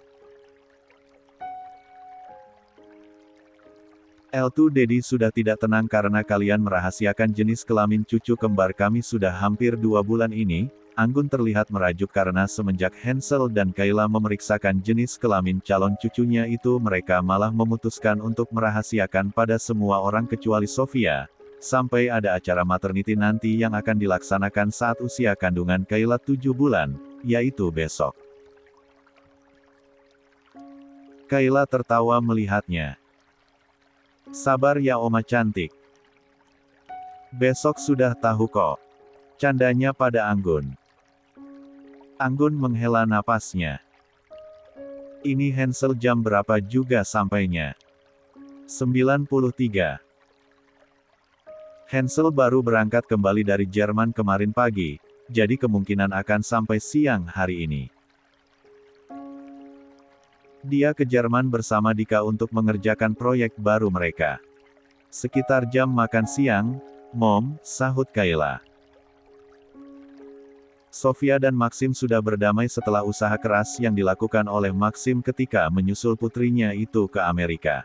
[SPEAKER 1] L2 Daddy sudah tidak tenang karena kalian merahasiakan jenis kelamin cucu kembar kami sudah hampir 2 bulan ini. Anggun terlihat merajuk karena semenjak Hansel dan Kayla memeriksakan jenis kelamin calon cucunya itu mereka malah memutuskan untuk merahasiakan pada semua orang kecuali Sofia, sampai ada acara maternity nanti yang akan dilaksanakan saat usia kandungan Kayla 7 bulan, yaitu besok. Kayla tertawa melihatnya. Sabar ya Oma cantik. Besok sudah tahu kok. Candanya pada Anggun. Anggun menghela napasnya. Ini Hansel jam berapa juga sampainya? 93. Hansel baru berangkat kembali dari Jerman kemarin pagi, jadi kemungkinan akan sampai siang hari ini. Dia ke Jerman bersama Dika untuk mengerjakan proyek baru mereka. Sekitar jam makan siang, Mom, sahut Kayla. Sofia dan Maxim sudah berdamai setelah usaha keras yang dilakukan oleh Maxim ketika menyusul putrinya itu ke Amerika.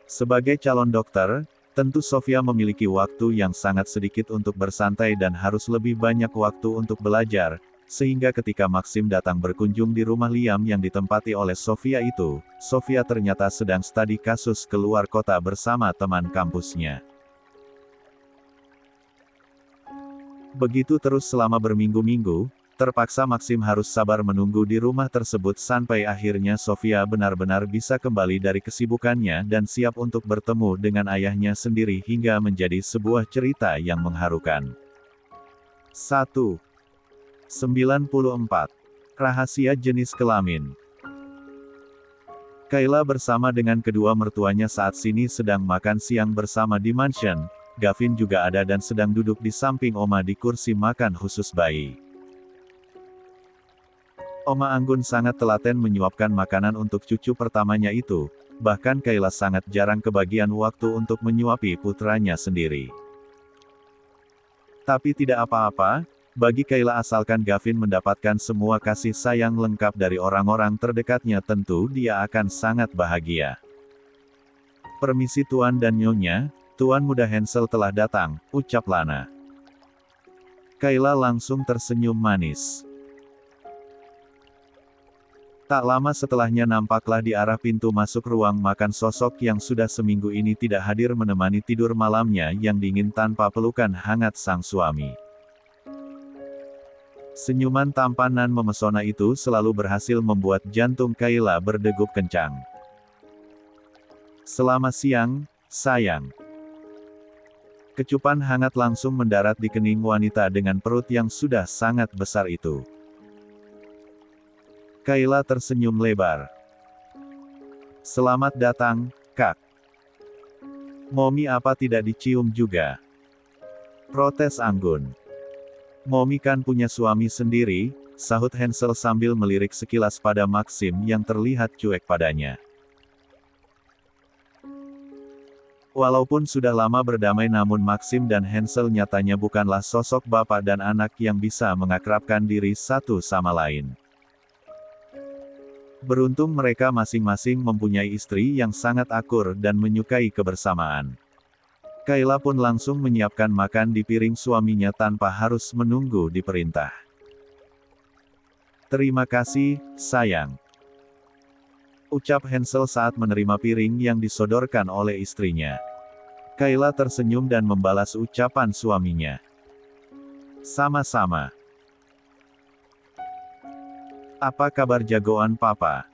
[SPEAKER 1] Sebagai calon dokter, tentu Sofia memiliki waktu yang sangat sedikit untuk bersantai dan harus lebih banyak waktu untuk belajar, sehingga ketika Maxim datang berkunjung di rumah Liam yang ditempati oleh Sofia itu, Sofia ternyata sedang studi kasus keluar kota bersama teman kampusnya. Begitu terus selama berminggu-minggu, terpaksa Maxim harus sabar menunggu di rumah tersebut sampai akhirnya Sofia benar-benar bisa kembali dari kesibukannya dan siap untuk bertemu dengan ayahnya sendiri hingga menjadi sebuah cerita yang mengharukan. 1. 94. Rahasia jenis kelamin. Kayla bersama dengan kedua mertuanya saat ini sedang makan siang bersama di mansion. Gavin juga ada dan sedang duduk di samping Oma di kursi makan khusus bayi. Oma Anggun sangat telaten menyuapkan makanan untuk cucu pertamanya itu, bahkan Kayla sangat jarang kebagian waktu untuk menyuapi putranya sendiri. Tapi tidak apa-apa, bagi Kayla asalkan Gavin mendapatkan semua kasih sayang lengkap dari orang-orang terdekatnya tentu dia akan sangat bahagia. Permisi Tuan dan Nyonya, Tuan muda Hansel telah datang, ucap Lana. Kayla langsung tersenyum manis. Tak lama setelahnya nampaklah di arah pintu masuk ruang makan sosok yang sudah seminggu ini tidak hadir menemani tidur malamnya yang dingin tanpa pelukan hangat sang suami. Senyuman tampan nan memesona itu selalu berhasil membuat jantung Kayla berdegup kencang. Selamat siang, sayang. Kecupan hangat langsung mendarat di kening wanita dengan perut yang sudah sangat besar itu. Kayla tersenyum lebar. Selamat datang, Kak. Momi apa tidak dicium juga? Protes Anggun. Momi kan punya suami sendiri, sahut Hansel sambil melirik sekilas pada Maxim yang terlihat cuek padanya. Walaupun sudah lama berdamai namun Maxim dan Hansel nyatanya bukanlah sosok bapak dan anak yang bisa mengakrabkan diri satu sama lain. Beruntung mereka masing-masing mempunyai istri yang sangat akur dan menyukai kebersamaan. Kayla pun langsung menyiapkan makan di piring suaminya tanpa harus menunggu diperintah. "Terima kasih, sayang," ucap Hansel saat menerima piring yang disodorkan oleh istrinya. Kayla tersenyum dan membalas ucapan suaminya. "Sama-sama. Apa kabar jagoan papa?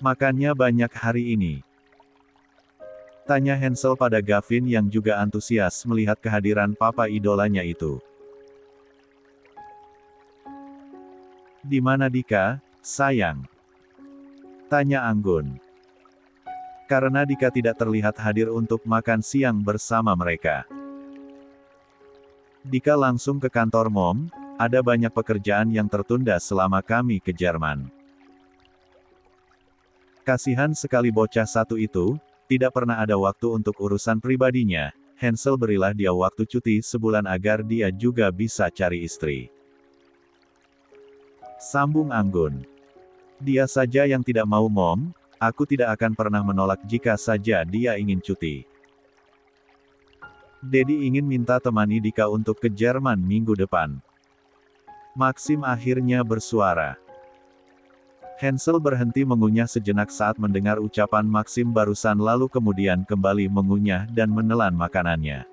[SPEAKER 1] Makannya banyak hari ini?" tanya Hansel pada Gavin yang juga antusias melihat kehadiran papa idolanya itu. "Di mana Dika, sayang?" tanya Anggun. Karena Dika tidak terlihat hadir untuk makan siang bersama mereka. Dika langsung ke kantor Mom, "Ada banyak pekerjaan yang tertunda selama kami ke Jerman." Kasihan sekali bocah satu itu, tidak pernah ada waktu untuk urusan pribadinya. Hansel berilah dia waktu cuti sebulan agar dia juga bisa cari istri. Sambung Anggun. "Dia saja yang tidak mau Mom, aku tidak akan pernah menolak jika saja dia ingin cuti. Dedi ingin minta temani Dika untuk ke Jerman minggu depan." Maxim akhirnya bersuara. Hansel berhenti mengunyah sejenak saat mendengar ucapan Maxim barusan lalu kemudian kembali mengunyah dan menelan makanannya.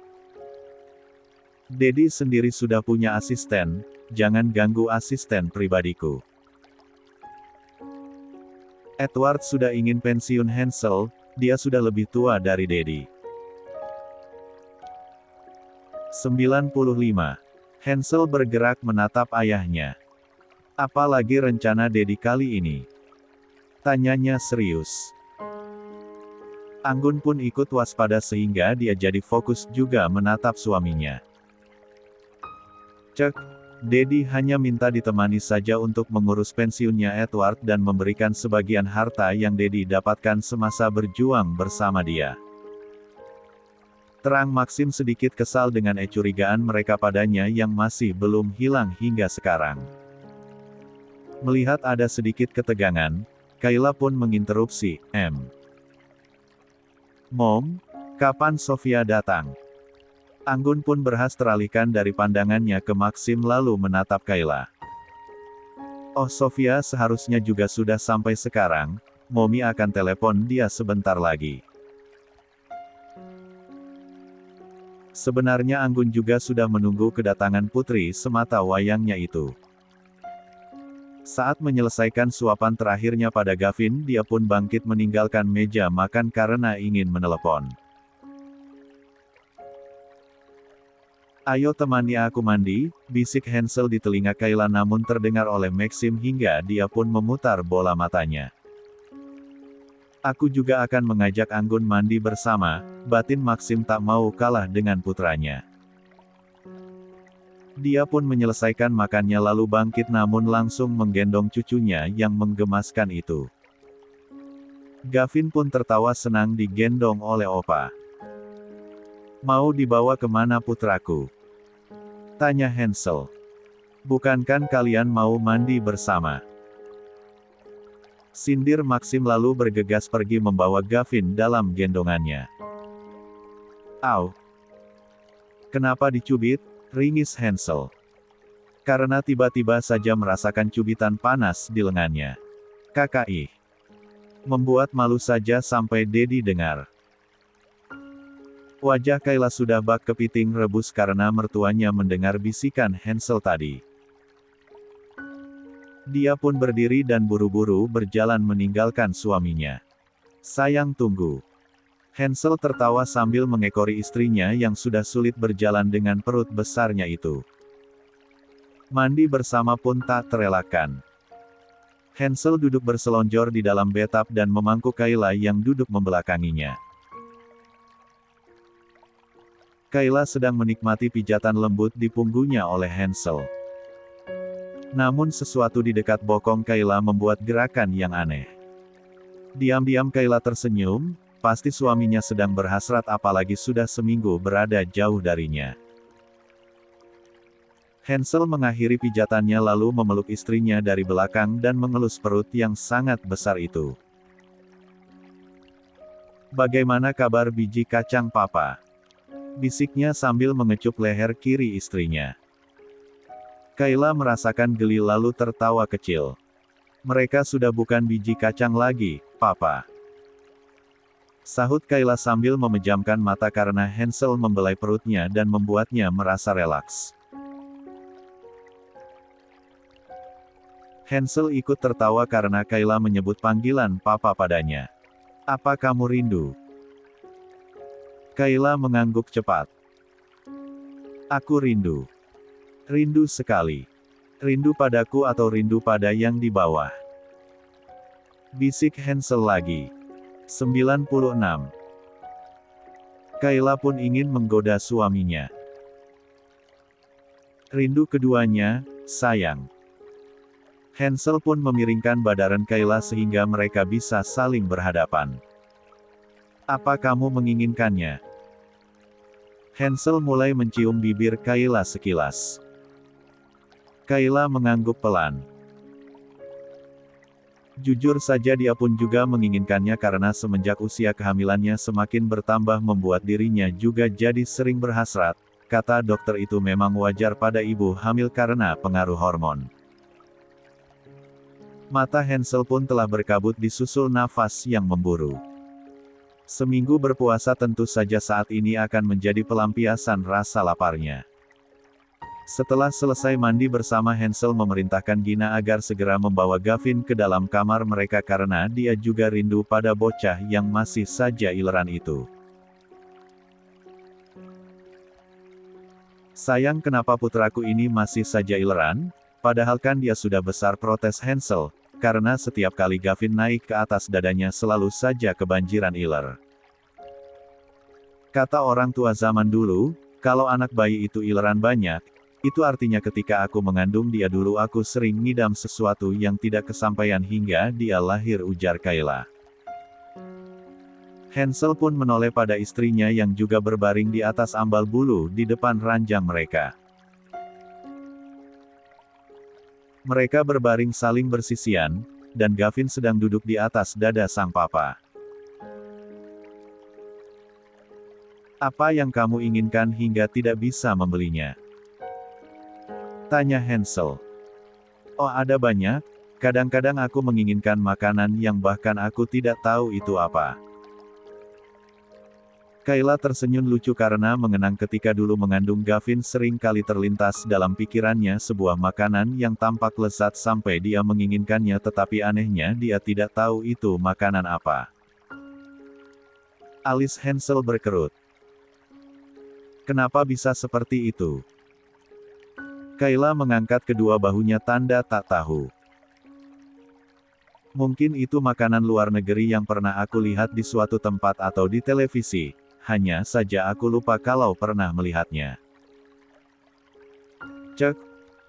[SPEAKER 1] "Dedi sendiri sudah punya asisten, jangan ganggu asisten pribadiku." Edward sudah ingin pensiun Hansel, dia sudah lebih tua dari Dedi. 95. Hansel bergerak menatap ayahnya. "Apalagi rencana Dedi kali ini?" tanyanya serius. Anggun pun ikut waspada sehingga dia jadi fokus juga menatap suaminya. "Cek, Dedi hanya minta ditemani saja untuk mengurus pensiunnya Edward dan memberikan sebagian harta yang Dedi dapatkan semasa berjuang bersama dia." Terang Maxim sedikit kesal dengan kecurigaan mereka padanya yang masih belum hilang hingga sekarang. Melihat ada sedikit ketegangan, Kayla pun menginterupsi, "Mom, kapan Sofia datang?" Anggun pun berhas teralihkan dari pandangannya ke Maxim lalu menatap Kayla. "Oh, Sofia seharusnya juga sudah sampai sekarang, Mommy akan telepon dia sebentar lagi." Sebenarnya Anggun juga sudah menunggu kedatangan putri semata wayangnya itu. Saat menyelesaikan suapan terakhirnya pada Gavin, dia pun bangkit meninggalkan meja makan karena ingin menelepon. "Ayo temani aku mandi," bisik Hansel di telinga Kayla namun terdengar oleh Maxim hingga dia pun memutar bola matanya. "Aku juga akan mengajak Anggun mandi bersama," batin Maxim tak mau kalah dengan putranya. Dia pun menyelesaikan makannya lalu bangkit namun langsung menggendong cucunya yang menggemaskan itu. Gavin pun tertawa senang digendong oleh opa. "Mau dibawa kemana putraku?" tanya Hansel. "Bukankah kalian mau mandi bersama?" sindir Maxim lalu bergegas pergi membawa Gavin dalam gendongannya. "Au! Kenapa dicubit?" ringis Hansel. Karena tiba-tiba saja merasakan cubitan panas di lengannya. "KKI. Membuat malu saja sampai Dedi dengar." Wajah Kayla sudah bak kepiting rebus karena mertuanya mendengar bisikan Hansel tadi. Dia pun berdiri dan buru-buru berjalan meninggalkan suaminya. "Sayang tunggu." Hansel tertawa sambil mengekori istrinya yang sudah sulit berjalan dengan perut besarnya itu. Mandi bersama pun tak terelakkan. Hansel duduk berselonjor di dalam bathtub dan memangku Kayla yang duduk membelakanginya. Kayla sedang menikmati pijatan lembut di punggungnya oleh Hansel. Namun sesuatu di dekat bokong Kayla membuat gerakan yang aneh. Diam-diam Kayla tersenyum, pasti suaminya sedang berhasrat apalagi sudah seminggu berada jauh darinya. Hansel mengakhiri pijatannya lalu memeluk istrinya dari belakang dan mengelus perut yang sangat besar itu. "Bagaimana kabar biji kacang papa?" bisiknya sambil mengecup leher kiri istrinya. Kayla merasakan geli lalu tertawa kecil. "Mereka sudah bukan biji kacang lagi, papa," sahut Kayla sambil memejamkan mata karena Hansel membelai perutnya dan membuatnya merasa relaks. Hansel ikut tertawa karena Kayla menyebut panggilan papa padanya. "Apa kamu rindu?" Kayla mengangguk cepat. "Aku rindu. Rindu sekali. Rindu padaku atau rindu pada yang di bawah?" bisik Hansel lagi. 96. Kayla pun ingin menggoda suaminya. "Rindu keduanya, sayang." Hansel pun memiringkan badan Kayla sehingga mereka bisa saling berhadapan. "Apa kamu menginginkannya?" Hansel mulai mencium bibir Kayla sekilas. Kayla mengangguk pelan. Jujur saja dia pun juga menginginkannya karena semenjak usia kehamilannya semakin bertambah membuat dirinya juga jadi sering berhasrat. Kata dokter itu memang wajar pada ibu hamil karena pengaruh hormon. Mata Hansel pun telah berkabut disusul nafas yang memburu. Seminggu berpuasa tentu saja saat ini akan menjadi pelampiasan rasa laparnya. Setelah selesai mandi bersama, Hansel memerintahkan Gina agar segera membawa Gavin ke dalam kamar mereka karena dia juga rindu pada bocah yang masih saja ileran itu. "Sayang, kenapa putraku ini masih saja ileran? Padahal kan dia sudah besar," protes Hansel, karena setiap kali Gavin naik ke atas dadanya selalu saja kebanjiran iler. Kata orang tua zaman dulu, kalau anak bayi itu ileran banyak, itu artinya ketika aku mengandung dia dulu aku sering ngidam sesuatu yang tidak kesampaian hingga dia lahir, ujar Kayla. Hansel pun menoleh pada istrinya yang juga berbaring di atas ambal bulu di depan ranjang mereka. Mereka berbaring saling bersisian, dan Gavin sedang duduk di atas dada sang papa. "Apa yang kamu inginkan hingga tidak bisa membelinya?" tanya Hansel. "Oh, ada banyak. Kadang-kadang aku menginginkan makanan yang bahkan aku tidak tahu itu apa." Kayla tersenyum lucu karena mengenang ketika dulu mengandung Gavin sering kali terlintas dalam pikirannya sebuah makanan yang tampak lezat sampai dia menginginkannya, tetapi anehnya dia tidak tahu itu makanan apa. Alis Hansel berkerut. "Kenapa bisa seperti itu?" Kayla mengangkat kedua bahunya tanda tak tahu. "Mungkin itu makanan luar negeri yang pernah aku lihat di suatu tempat atau di televisi. Hanya saja aku lupa kalau pernah melihatnya." "Cek,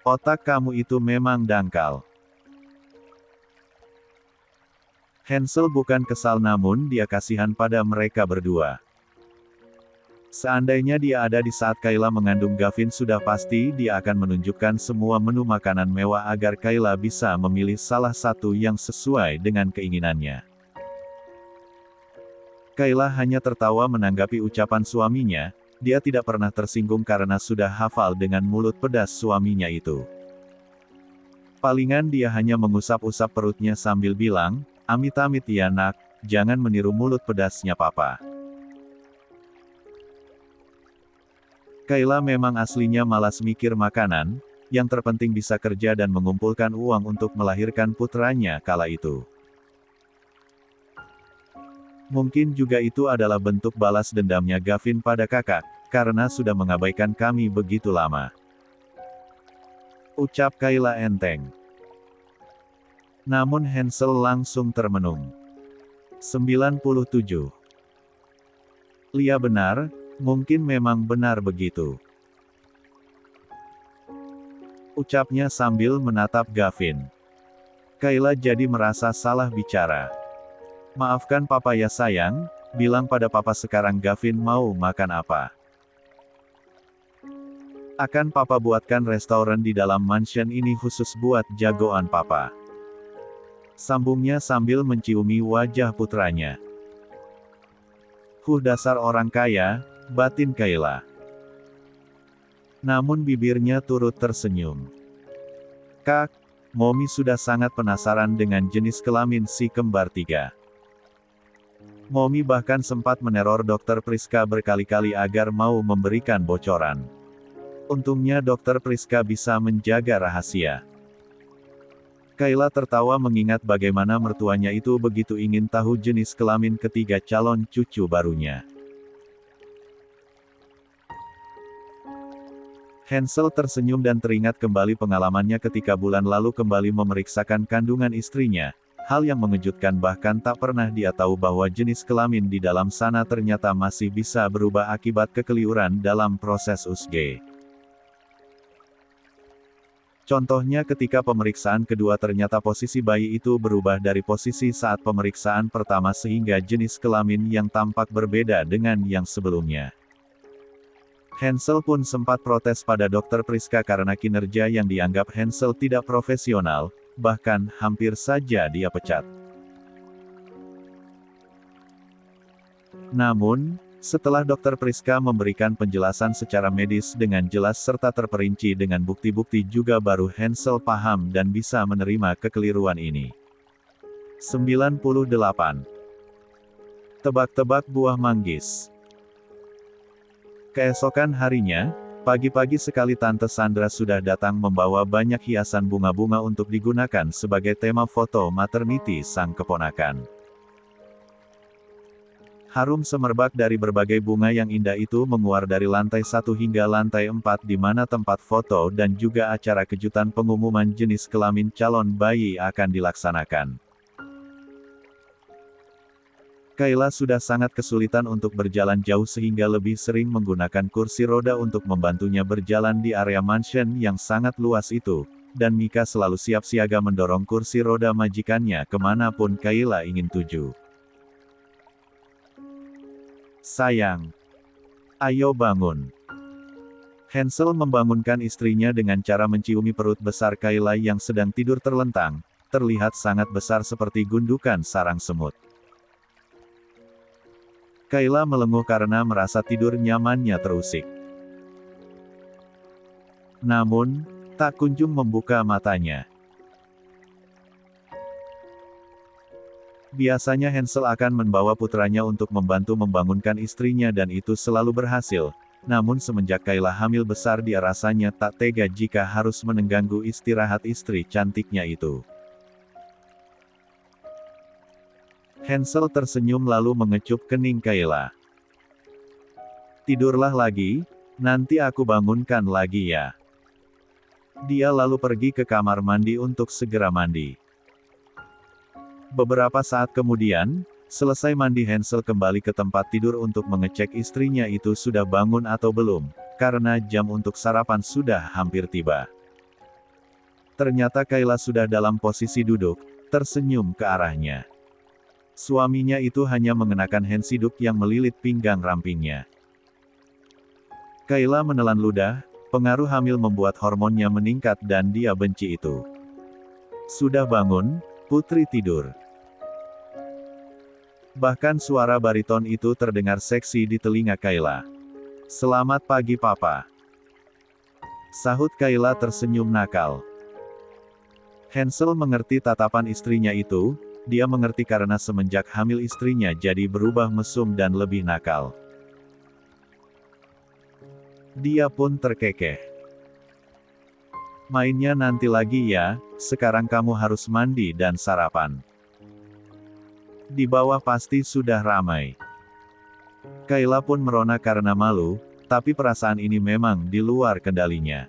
[SPEAKER 1] otak kamu itu memang dangkal." Hansel bukan kesal namun dia kasihan pada mereka berdua. Seandainya dia ada di saat Kayla mengandung Gavin, sudah pasti dia akan menunjukkan semua menu makanan mewah agar Kayla bisa memilih salah satu yang sesuai dengan keinginannya. Kayla hanya tertawa menanggapi ucapan suaminya, dia tidak pernah tersinggung karena sudah hafal dengan mulut pedas suaminya itu. Palingan dia hanya mengusap-usap perutnya sambil bilang, "Amit-amit ya nak, jangan meniru mulut pedasnya papa." Kayla memang aslinya malas mikir makanan, yang terpenting bisa kerja dan mengumpulkan uang untuk melahirkan putranya kala itu. Mungkin juga itu adalah bentuk balas dendamnya Gavin pada kakak, karena sudah mengabaikan kami begitu lama. Ucap Kayla enteng. Namun Hansel langsung termenung. 97. Lia benar, mungkin memang benar begitu. Ucapnya sambil menatap Gavin. Kayla jadi merasa salah bicara. "Maafkan papa ya sayang, bilang pada papa sekarang Gavin mau makan apa." Akan papa buatkan restoran di dalam mansion ini khusus buat jagoan papa. Sambungnya sambil menciumi wajah putranya. Dasar orang kaya, batin Kayla. Namun bibirnya turut tersenyum. Kak, Momi sudah sangat penasaran dengan jenis kelamin si kembar tiga. Momi bahkan sempat meneror Dokter Priska berkali-kali agar mau memberikan bocoran. Untungnya Dokter Priska bisa menjaga rahasia. Kayla tertawa mengingat bagaimana mertuanya itu begitu ingin tahu jenis kelamin ketiga calon cucu barunya. Hansel tersenyum dan teringat kembali pengalamannya ketika bulan lalu kembali memeriksakan kandungan istrinya. Hal yang mengejutkan bahkan tak pernah dia tahu bahwa jenis kelamin di dalam sana ternyata masih bisa berubah akibat kekeliruan dalam proses USG. Contohnya ketika pemeriksaan kedua ternyata posisi bayi itu berubah dari posisi saat pemeriksaan pertama sehingga jenis kelamin yang tampak berbeda dengan yang sebelumnya. Hansel pun sempat protes pada Dokter Priska karena kinerja yang dianggap Hansel tidak profesional, bahkan hampir saja dia pecat. Namun, setelah Dokter Priska memberikan penjelasan secara medis dengan jelas serta terperinci dengan bukti-bukti juga baru Hansel paham dan bisa menerima kekeliruan ini. 98. Tebak-tebak buah manggis. Keesokan harinya, pagi-pagi sekali Tante Sandra sudah datang membawa banyak hiasan bunga-bunga untuk digunakan sebagai tema foto maternity sang keponakan. Harum semerbak dari berbagai bunga yang indah itu menguar dari lantai 1 hingga lantai 4 di mana tempat foto dan juga acara kejutan pengumuman jenis kelamin calon bayi akan dilaksanakan. Kayla sudah sangat kesulitan untuk berjalan jauh sehingga lebih sering menggunakan kursi roda untuk membantunya berjalan di area mansion yang sangat luas itu, dan Mika selalu siap siaga mendorong kursi roda majikannya kemanapun Kayla ingin tuju. Sayang, ayo bangun. Hansel membangunkan istrinya dengan cara menciumi perut besar Kayla yang sedang tidur terlentang, terlihat sangat besar seperti gundukan sarang semut. Kayla melenguh karena merasa tidur nyamannya terusik. Namun, tak kunjung membuka matanya. Biasanya Hansel akan membawa putranya untuk membantu membangunkan istrinya dan itu selalu berhasil. Namun semenjak Kayla hamil besar dia rasanya tak tega jika harus mengganggu istirahat istri cantiknya itu. Hansel tersenyum lalu mengecup kening Kayla. Tidurlah lagi, nanti aku bangunkan lagi ya. Dia lalu pergi ke kamar mandi untuk segera mandi. Beberapa saat kemudian, selesai mandi Hansel kembali ke tempat tidur untuk mengecek istrinya itu sudah bangun atau belum, karena jam untuk sarapan sudah hampir tiba. Ternyata Kayla sudah dalam posisi duduk, tersenyum ke arahnya. Suaminya itu hanya mengenakan handsiduk yang melilit pinggang rampingnya. Kayla menelan ludah, pengaruh hamil membuat hormonnya meningkat dan dia benci itu. Sudah bangun, putri tidur. Bahkan suara bariton itu terdengar seksi di telinga Kayla. Selamat pagi papa. Sahut Kayla tersenyum nakal. Hansel mengerti tatapan istrinya itu. Dia mengerti karena semenjak hamil istrinya jadi berubah mesum dan lebih nakal. Dia pun terkekeh. Mainnya nanti lagi ya, sekarang kamu harus mandi dan sarapan. Di bawah pasti sudah ramai. Kayla pun merona karena malu, tapi perasaan ini memang di luar kendalinya.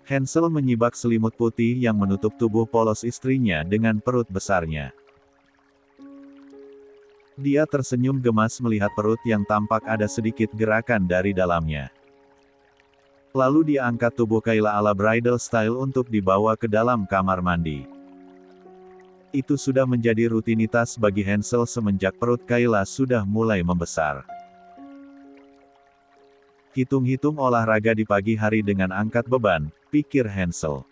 [SPEAKER 1] Hansel menyibak selimut putih yang menutup tubuh polos istrinya dengan perut besarnya. Dia tersenyum gemas melihat perut yang tampak ada sedikit gerakan dari dalamnya. Lalu dia angkat tubuh Kayla ala bridal style untuk dibawa ke dalam kamar mandi. Itu sudah menjadi rutinitas bagi Hansel semenjak perut Kayla sudah mulai membesar. Hitung-hitung olahraga di pagi hari dengan angkat beban, pikir Hansel.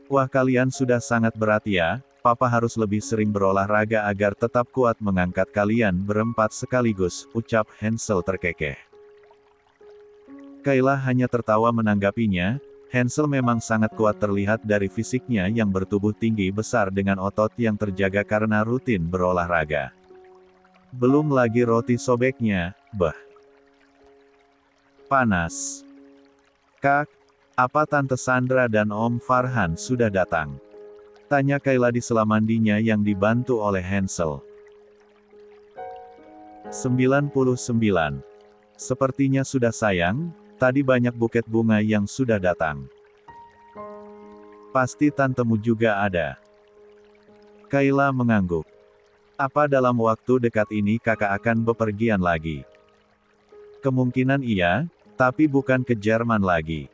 [SPEAKER 1] Wah, kalian sudah sangat berat ya, Papa harus lebih sering berolahraga agar tetap kuat mengangkat kalian berempat sekaligus, ucap Hansel terkekeh. Kayla hanya tertawa menanggapinya. Hansel memang sangat kuat terlihat dari fisiknya yang bertubuh tinggi besar dengan otot yang terjaga karena rutin berolahraga. Belum lagi roti sobeknya, panas. Kak, apa Tante Sandra dan Om Farhan sudah datang? Tanya Kayla di sela mandinya yang dibantu oleh Hansel. 99. Sepertinya sudah sayang, tadi banyak buket bunga yang sudah datang. Pasti tantemu juga ada. Kayla mengangguk. Apa dalam waktu dekat ini kakak akan bepergian lagi? Kemungkinan iya, tapi bukan ke Jerman lagi.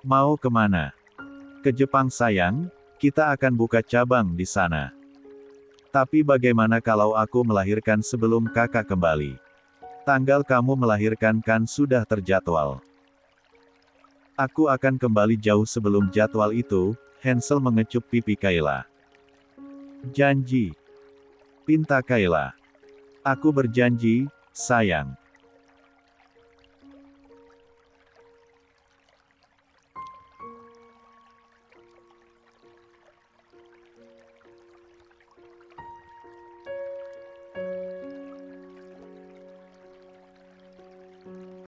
[SPEAKER 1] Mau kemana? Ke Jepang sayang. Kita akan buka cabang di sana. Tapi bagaimana kalau aku melahirkan sebelum kakak kembali? Tanggal kamu melahirkan kan sudah terjadwal. Aku akan kembali jauh sebelum jadwal itu, Hansel mengecup pipi Kayla. Janji. Pinta Kayla. Aku berjanji, sayang.